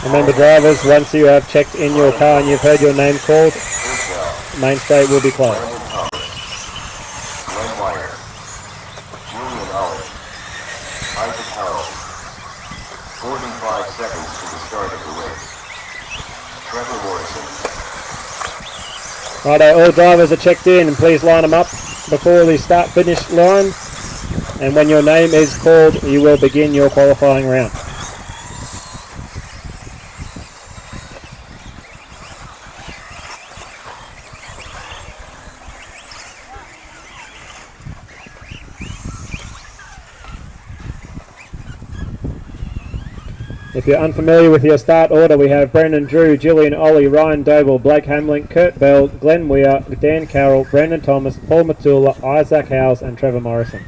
Remember, drivers, once you have checked in your car and you've heard your name called, main straight will be closed. Glenn Wire, Julian Olive, Isaac Harrell. 45 seconds to the start of the race. Trevor Morrison. Righto, all drivers are checked in and please line them up before the start-finish line. And when your name is called, you will begin your qualifying round. If you're unfamiliar with your start order, we have Brendan Drew, Julian Ollie, Ryan Doble, Blake Hamlin, Kurt Bell, Glenn Weir, Dan Carroll, Brandon Thomas, Paul Mooloolah, Isaac Howes and Trevor Morrison.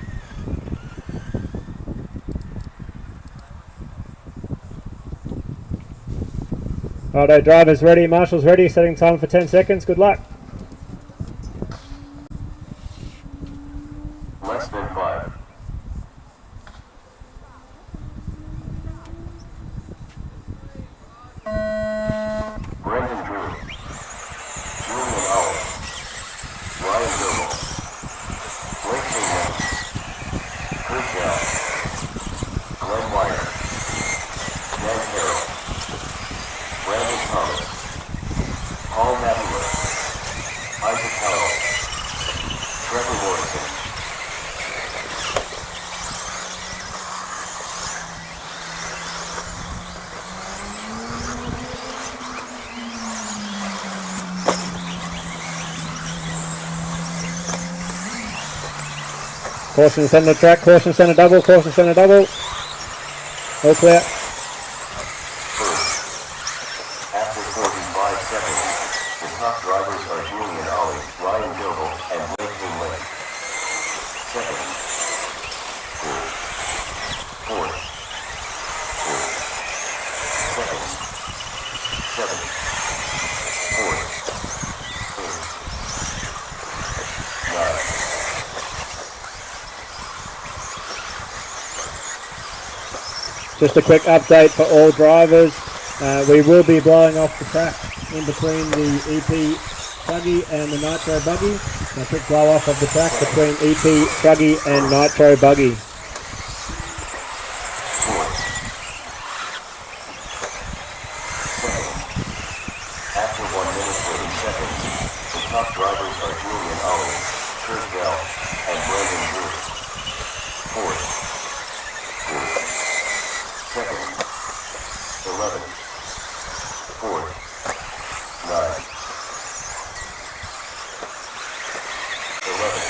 Righto, drivers ready, marshals ready, setting time for 10 seconds. Good luck. Less than 5. Brendan Drew, Julian Ollie, Ryan Doble, Blake Hamlin, Kurt Bell, Glenn Weir, Dan Carroll, Brandon Thomas, Paul Mooloolah, Isaac Howell, Trevor Morrison. Caution centre track, caution centre double, caution centre double. All clear. After 45 seconds, the top drivers are Julian Ollie, Ryan Doble, and Blake Hamlin. Second, fourth, second, seventh, fourth, ninth. Just a quick update for all drivers. We will be blowing off the track in between the EP buggy and the Nitro buggy. A quick blow off of the track between EP buggy and Nitro buggy. After 1 minute 30 seconds, the top drivers are Julian Ollie, Kurt Bell, and Brendan Drew. Fourth, second, 11, fourth, 9, 11.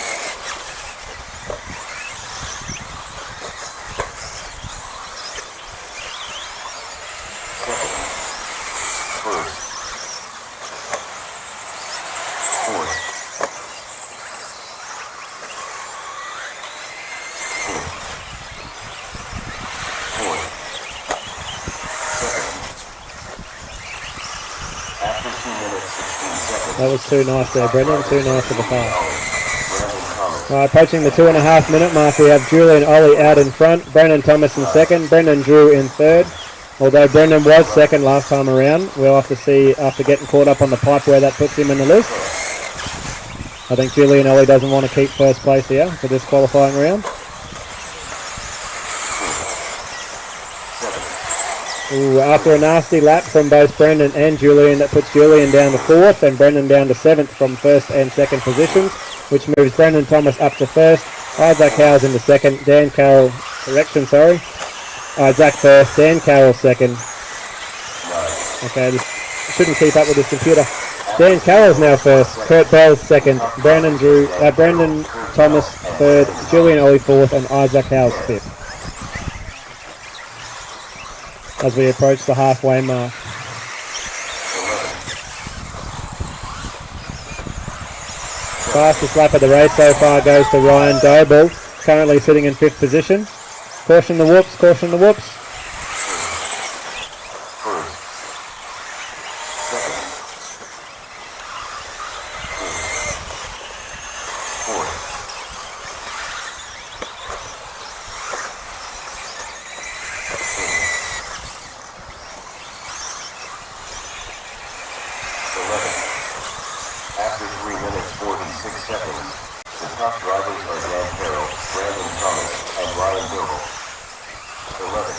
Second, first, fourth, fourth, second. After 2 minutes 16 seconds. That was too nice there, Brendan. Too nice for the car. Brandon Thomas. Approaching the 2.5 minute mark, we have Julian Ollie out in front, Brandon Thomas in second, Brendan Drew in third. Although Brendan was second last time around, we'll have to see after getting caught up on the pipe where that puts him in the list. I think Julian Ollie doesn't want to keep first place here for this qualifying round. Ooh, after a nasty lap from both Brendan and Julian, that puts Julian down to fourth and Brendan down to seventh from first and second positions, which moves Brendan Thomas up to first, Isaac Howes into second, Dan Carroll, Isaac first, Dan Carroll second. Okay, this shouldn't keep up with this computer. Dan Carroll's now first, Kurt Bell's second, Brendan Thomas third, Julian Ollie fourth, and Isaac Howes fifth. As we approach the halfway mark. Fastest lap of the race so far goes to Ryan Doble, currently sitting in fifth position. Caution the whoops, caution the whoops. After 3 minutes 46 seconds, the top drivers are Dan Carroll, Brandon Thomas, and Ryan Doble. 11.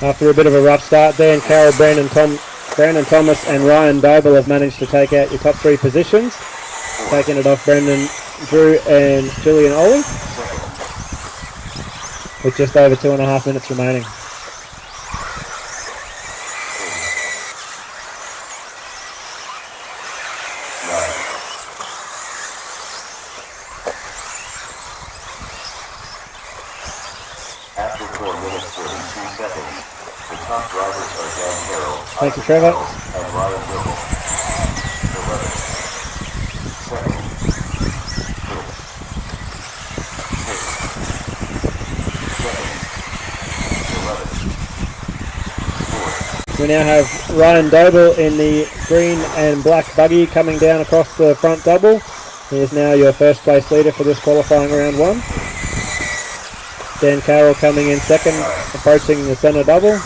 After a bit of a rough start, Dan Carroll, Brandon Thomas and Ryan Doble have managed to take out your top three positions. Taking it off Brendan Drew and Julian Ollie, with just over 2.5 minutes remaining. 4 minutes 32 seconds. The top drivers are Dan Carroll, Thank you, Trevor. and Ryan Gilbert. 11. 7. 6. 7. 11. 4. We now have Ryan Doble in the green and black buggy coming down across the front double. He is now your first place leader for this qualifying round 1. Dan Carroll coming in second, approaching the centre double.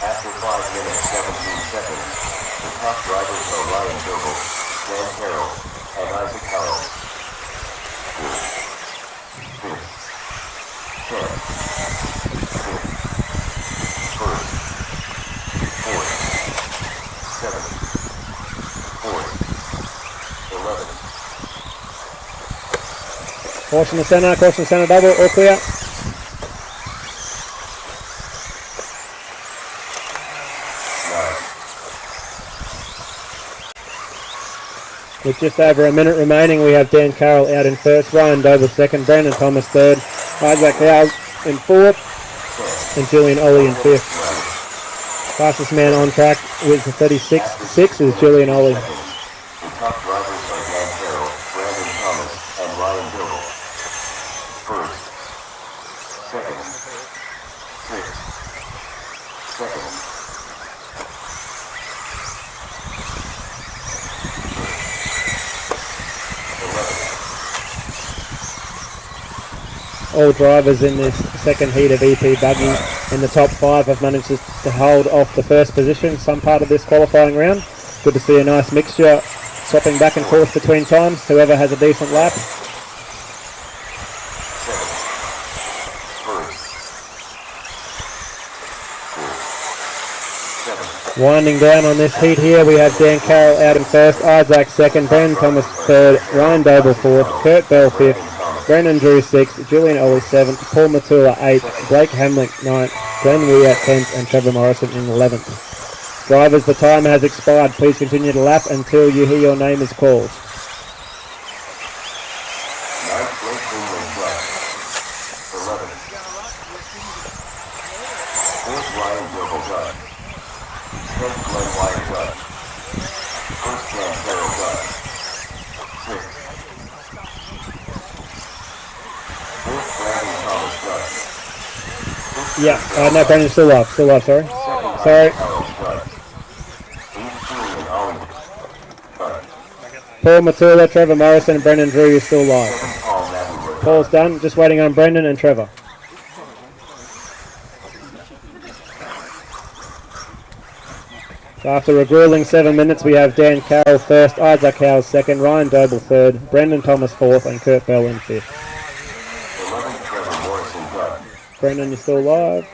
After 5 minutes 17 seconds, the top drivers are Ryan Doble, Dan Carroll, and Isaac Howell. 5th, 10th, 1st, 4th, 7th, 4th, 11th. Caution the centre double, all clear. With just over a minute remaining, we have Dan Carroll out in first, Ryan Doble second, Brandon Thomas third, Isaac Howell in fourth, and Julian Ollie in fifth. Fastest man on track with the 36.6 is Julian Ollie. The top drivers are Dan Carroll, Brandon Thomas, and Ryan Doble. 1st, 2nd, 6th, 2nd, All drivers in this second heat of EP buggy in the top 5 have managed to hold off the first position some part of this qualifying round. Good to see a nice mixture, swapping back and forth between times, whoever has a decent lap. 7. Winding down on this heat here, we have Dan Carroll out in first, Isaac second, Brandon Thomas third, Ryan Doble fourth, Kurt Bell fifth, Brendan Drew 6th, Julian Ollie 7th, Paul Mooloolah 8th, Blake Hamlick 9th, Glenn Weir 10th, and Trevor Morrison in 11th. Drivers, the time has expired. Please continue to lap until you hear your name is called. 9th place Queensland Australia. 11th. 4th Ryan Doble Gunn. 10th Glenn Wyatt Gunn. 1st Dan Carroll Gunn. 6th. 4th Brandon Thomas Gunn. Yeah, no, Brendan's still live, sorry. Sorry. Harold Gunn. 8th Julian Ollie Gunn. Paul Mooloolah, Trevor Morrison, and Brendan Drew is still live. 7th Paul Madden. Paul's done, just waiting on Brendan and Trevor. So after a grueling 7 minutes, we have Dan Carroll first, Isaac Howell second, Ryan Doble third, Brendan Thomas fourth, and Kurt Bell in fifth. 11th Trevor Morrison Gunn. Brendan, you're still live.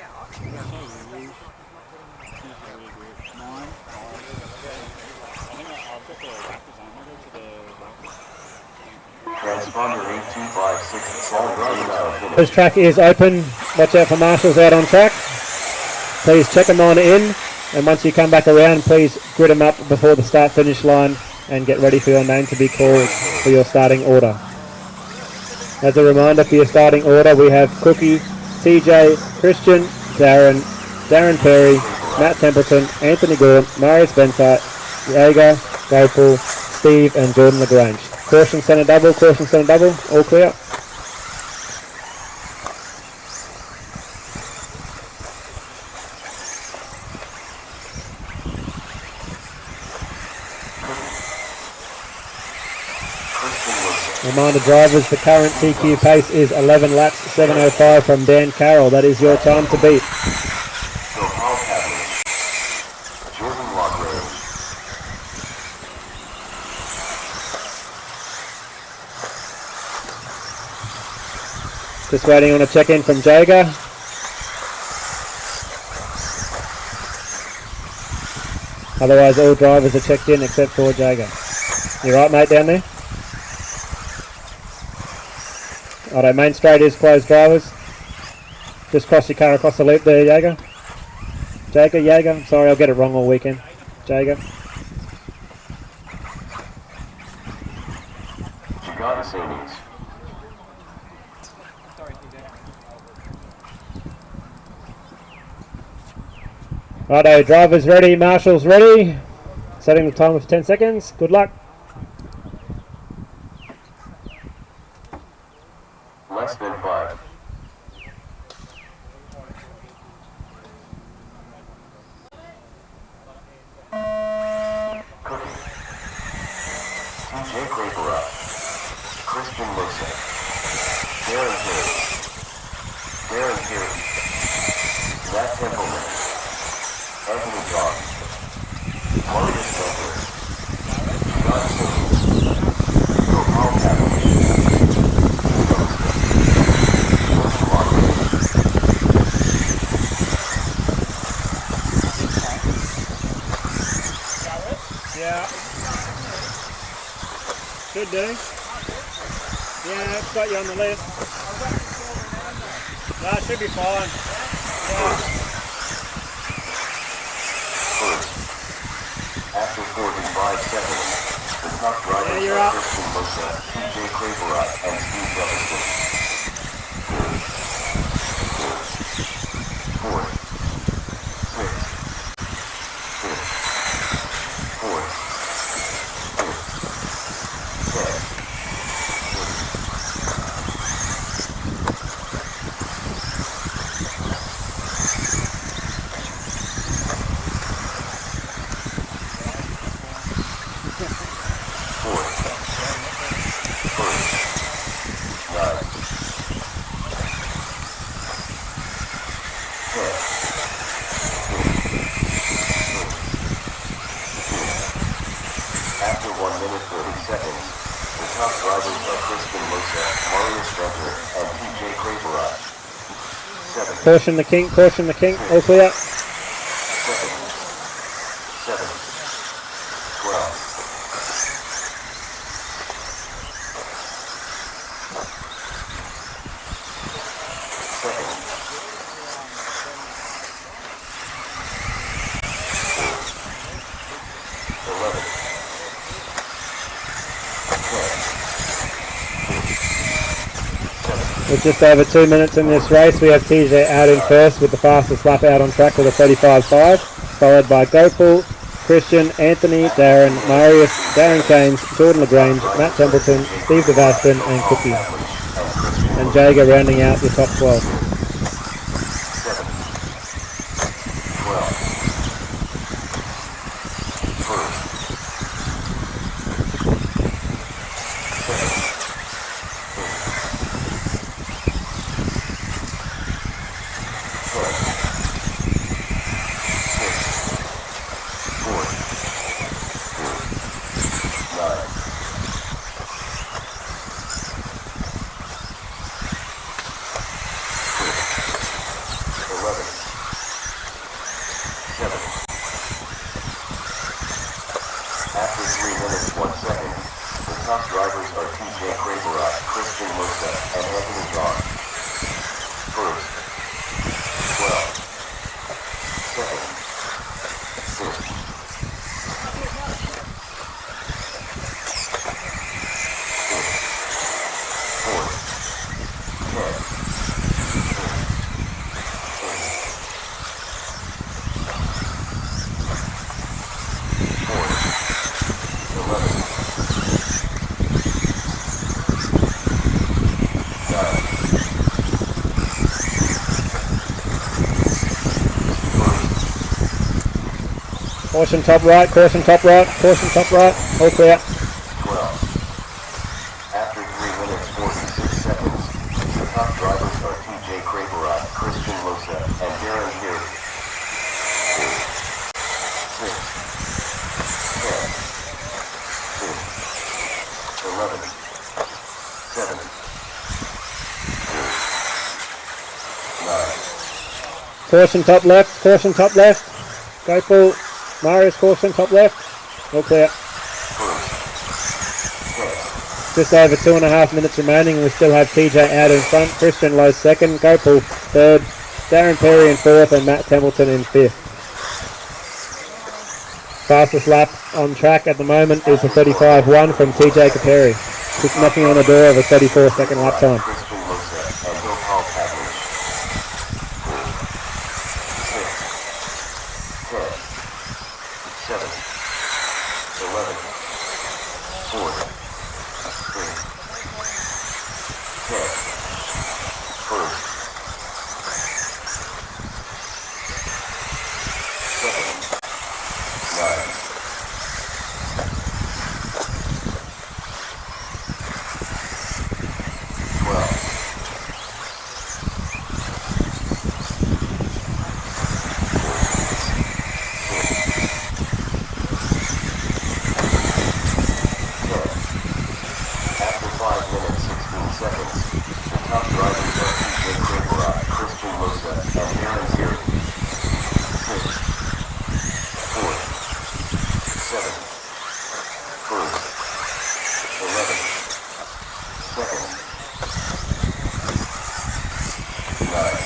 Transponder 8256 all running out. This track is open. Watch out for marshals out on track. Please check them on in, and once you come back around, please grid them up before the start-finish line and get ready for your name to be called for your starting order. As a reminder for your starting order, we have Cookie, TJ, Christian, Darren Perry, Matt Templeton, Anthony Gorn, Marius Bensart, Jaeger, Gopal, Steve, and Jordan LaGrange. Caution centre double, all clear. Reminder drivers, the current TQ pace is 11 laps, 7:05 from Dan Carroll. That is your time to beat. So Paul Catlin, Jordan LaGrange, Just waiting on a check-in from Jaeger. Otherwise, all drivers are checked in except for Jaeger. You right, mate, down there? Alright, main straight is closed, drivers. Just cross your car across the loop there, Jaeger. Jaeger. Sorry, I'll get it wrong all weekend. Jaeger. Gigantisades. Righto, drivers ready, marshals ready. Setting the timer for 10 seconds. Good luck. Less than 5. Cookie. TJ Craperat. Christian Musa. Darren Perry. Matt Templeman. Anthony John. Mario Spencer. John Simmons. Paul Patrick. Yeah. Should do. Yeah, it's got you on the list. No, it should be fine. Yeah. First, after 45 seconds, the top drivers you're are up. Christian Musa, TJ Craperat, and Steve Jefferson. Fourth, sixth, fifth, fourth, fifth, 1 minute 30 seconds. The top drivers are Christian Musa, Mario Spencer, and TJ Craperat. 7. Caution the king. All clear. 7. 12. 11. With just over 2 minutes in this race, we have TJ out in first with the fastest lap out on track with a 35.5, followed by Gopal, Christian, Anthony, Darren, Marius, Darren Keynes, Jordan LaGrange, Matt Templeton, Steve DeVaston, and Cookie. And Jaeger rounding out the top 12. 7. 12. First. 3 minutes 1 second. The top drivers are TJ Craperat, Christian Musa, and Anthony John. First, 12. Second, 5th. Fourth, 10. 11. Caution top right, caution top right, caution top right, all clear. 12. After 3 minutes 46 seconds, the top drivers are TJ Craperat, Christian Musa, and Darren Perry. 6, 10, 11, 7, 9. Caution top left, go full. Marius, caution top left, all clear. Just over 2.5 minutes remaining and we still have TJ out in front, Christian Lowe second, Gopal third, Darren Perry in fourth and Matt Templeton in fifth. Fastest lap on track at the moment is a 35.1 from TJ Kaperi. Just knocking on the door of a 34-second lap time. Christian Musa and Gopal Pavlich. 4, 6, 10, 7, 11, 4, 3, 10, first, second, 9, 12, 5 minutes, 16 seconds. The top drivers are TJ Kripera, Christian Musa, and Aaron Geary. 6, 4, 7, 1st, 11, 2nd, 9,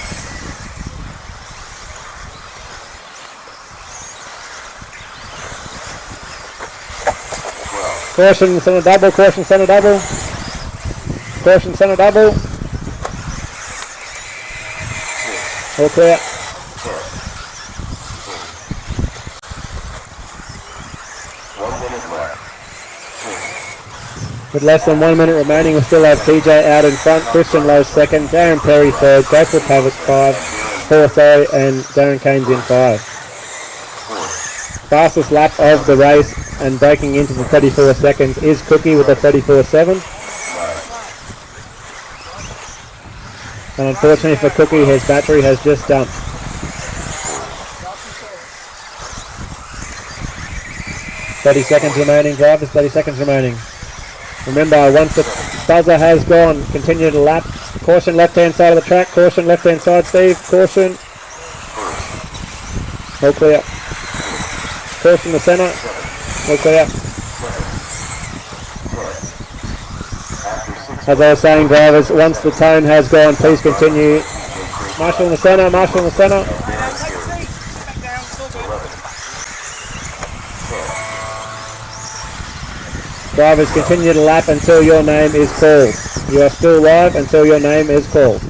12. Caution, center double, caution, center double. Caution, center double. All clear. 10, 1 minute left. With less than 1 minute remaining, we still have TJ out in front, Christian Lowe second, Darren Perry third, Gopal Pavich 5, fourth, and Darren Kane's in 5. Fastest lap of the race and breaking into the 34 seconds is Cookie with a 34.7. And unfortunately for Cookie, his battery has just dumped. 30 seconds remaining, drivers, 30 seconds remaining. Remember, once the buzzer has gone, continue to lap. Caution left-hand side of the track, caution left-hand side, Steve, caution. All clear. Caution the centre, all clear. As I was saying, drivers, once the tone has gone, please continue. Marshall in the centre, Marshall in the centre. Drivers, continue to lap until your name is called. You are still live until your name is called.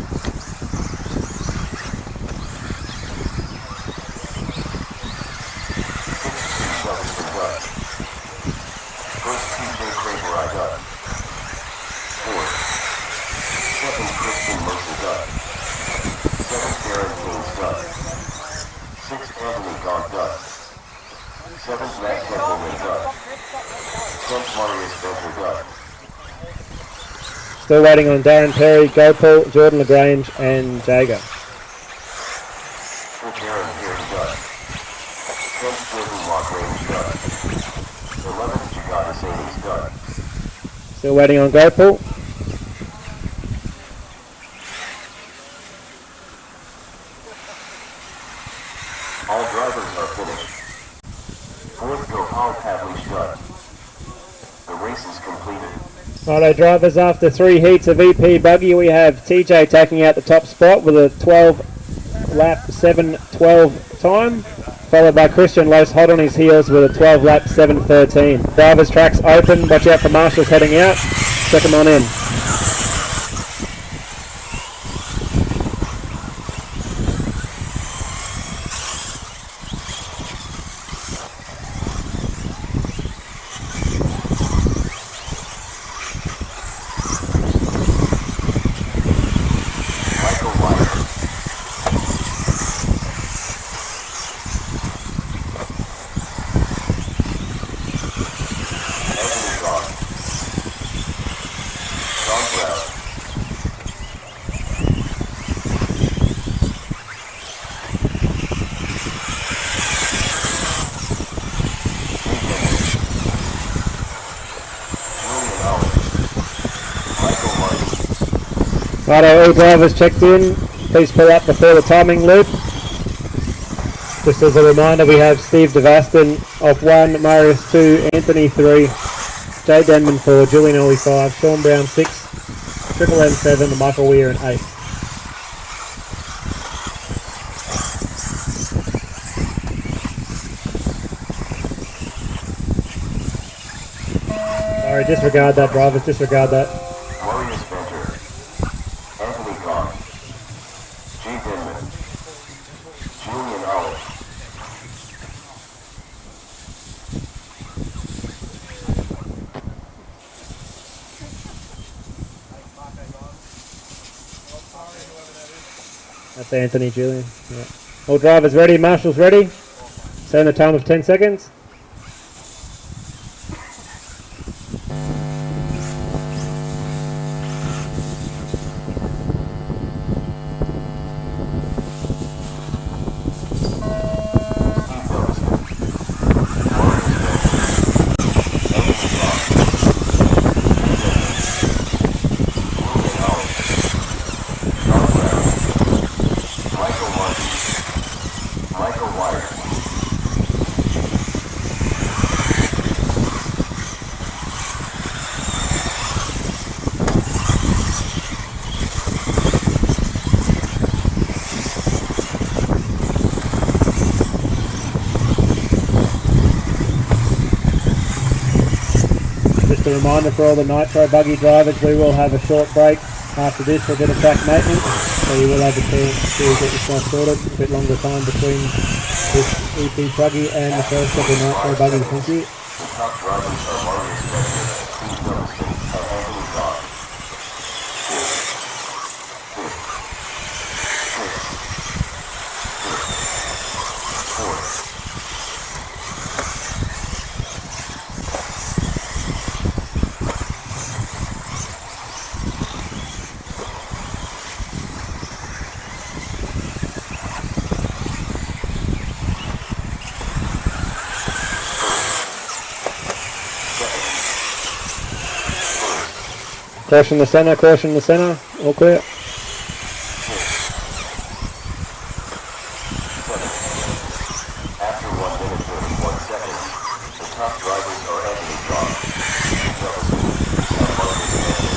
Still waiting on Darren Perry, Gopal, Jordan LaGrange and Jager. Still waiting on Gopal. All drivers are finished. Fourth, Gopal Pavlich done. The race is completed. Righto, drivers, after 3 heats of EP buggy, we have TJ taking out the top spot with a 12 lap 7:12 time, followed by Christian Lowe hot on his heels with a 12 lap 7:13. Drivers, track's open, watch out for marshals heading out, check them on in. Righto, all drivers checked in. Please pull up before the timing loop. Just as a reminder, we have Steve DeVastin off 1, Marius 2, Anthony 3, Jay Denman 4, Julian Ollie 5, Sean Brown 6, Triple M 7, and Michael Weir in 8. Sorry, disregard that, drivers, disregard that. Warrior Spencer, Anthony Goff, G. Denman, Julian Olive. That's Anthony, Julian. Yeah. All drivers ready, marshals ready. Set the time of 10 seconds. Just a reminder for all the nitro buggy drivers, we will have a short break after this for a bit of track maintenance, so you will have a chance to get yourself sorted. A bit longer time between this EP buggy and the first of the nitro buggy. Thank you. The top drivers are Warrior Spencer, Steve Wilson, and Anthony Goff. Caution the centre, caution the centre, all clear. After 1 minute 31 seconds, the top drivers are Anthony Goff, Steve Wilson, and Warrior Spencer.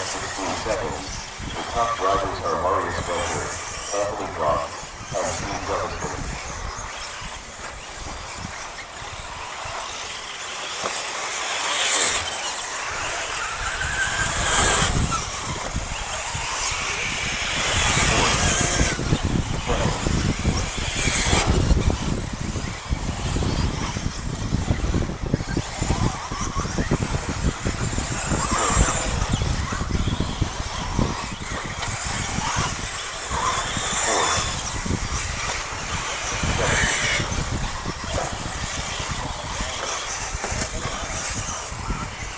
16 seconds. The top drivers are Warrior Spencer, Anthony Goff, and Steve Wilson.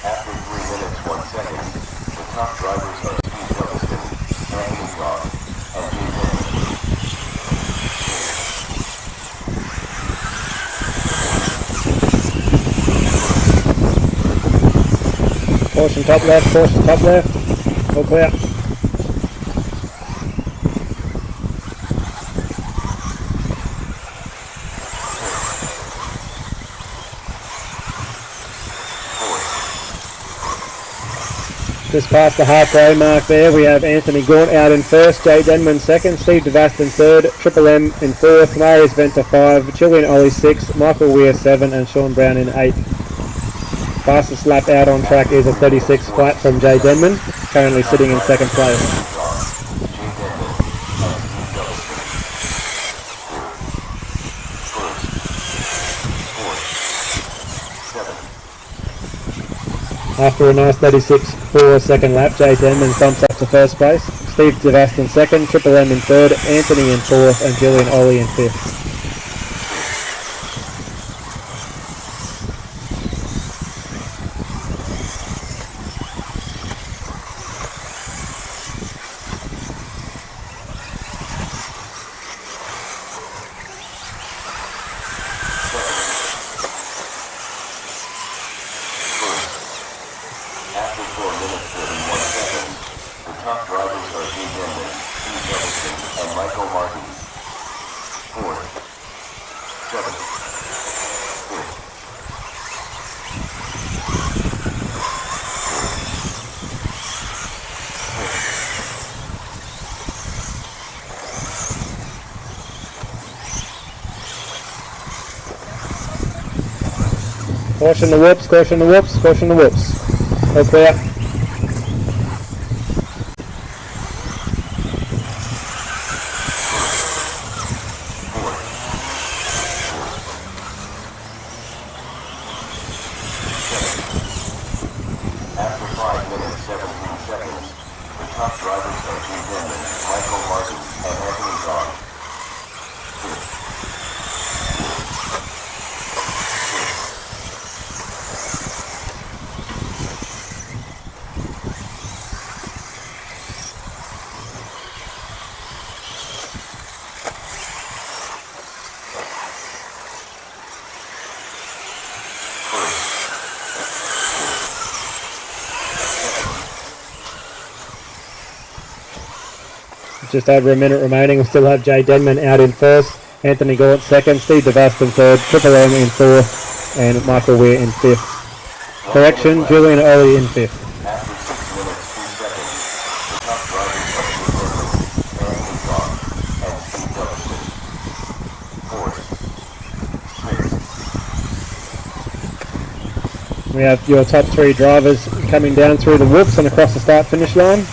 After 3 minutes 1 second, the top drivers are Steve Wilson, Anthony Goff, and G. Denman. Caution top left, all clear. Just past the halfway mark there, we have Anthony Gaunt out in first, Jay Denman second, Steve DeVast in third, Triple M in fourth, Marius Venter 5, Julian Ollie 6, Michael Weir 7 and Sean Brown in 8th. Fastest lap out on track is a 36 flat from Jay Denman, currently sitting in second place. After a nice 36.4 second lap, Jay Denman bumps up to first place, Steve DeVast in second, Triple M in third, Anthony in fourth and Julian Ollie in fifth. After 4 minutes 31 seconds, the top drivers are Jay Denman, Steve Jefferson, and Michael Martin. 4th, 7th, 5th, Caution the whoops, caution the whoops, caution the whoops. All clear. After 5 minutes 17 seconds, the top drivers are Jay Denman, Michael Martin, and Anthony Gong. 5th, Just over a minute remaining. We'll still have Jay Denman out in first, Anthony Gaunt second, Steve DeVast in third, Triple M in fourth, and Michael Weir in fifth. Correction, Julian Ollie in fifth. After 6 minutes 2 seconds, the top drivers are Jay Denman, Anthony Gong, and Steve Jefferson. 4th, 5th, We have your top three drivers coming down through the whoops and across the start-finish line.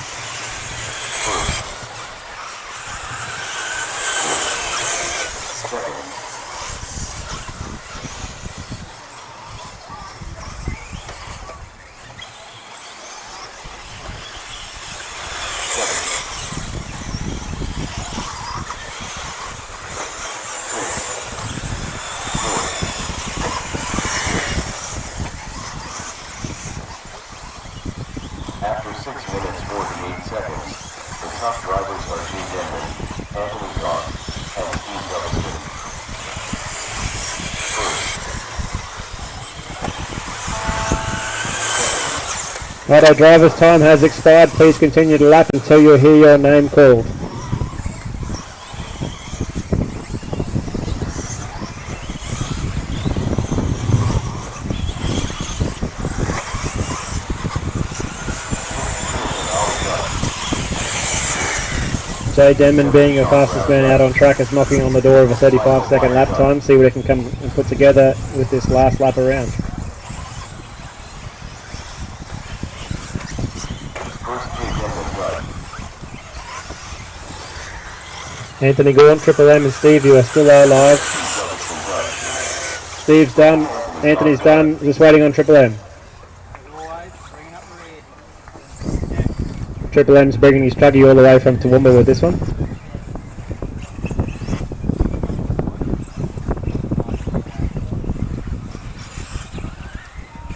After 6 minutes 48 seconds, the top drivers are Jay Denman, Anthony Gong, and Steve Jefferson. 1st, Righto, driver's time has expired. Please continue to lap until you hear your name called. Jay Denman, being your fastest man out on track, is knocking on the door of a 35-second lap time. See what he can come and put together with this last lap around. First Jay Denman right. Anthony Gaunt, Triple M and Steve, you are still alive. Jefferson right. Steve's done, Anthony's done, just waiting on Triple M. Always bringing up the rear. Triple M's bringing his truggy all the way from Toowoomba with this one.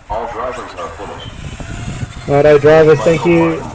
All drivers are finished. Righto, drivers, thank you.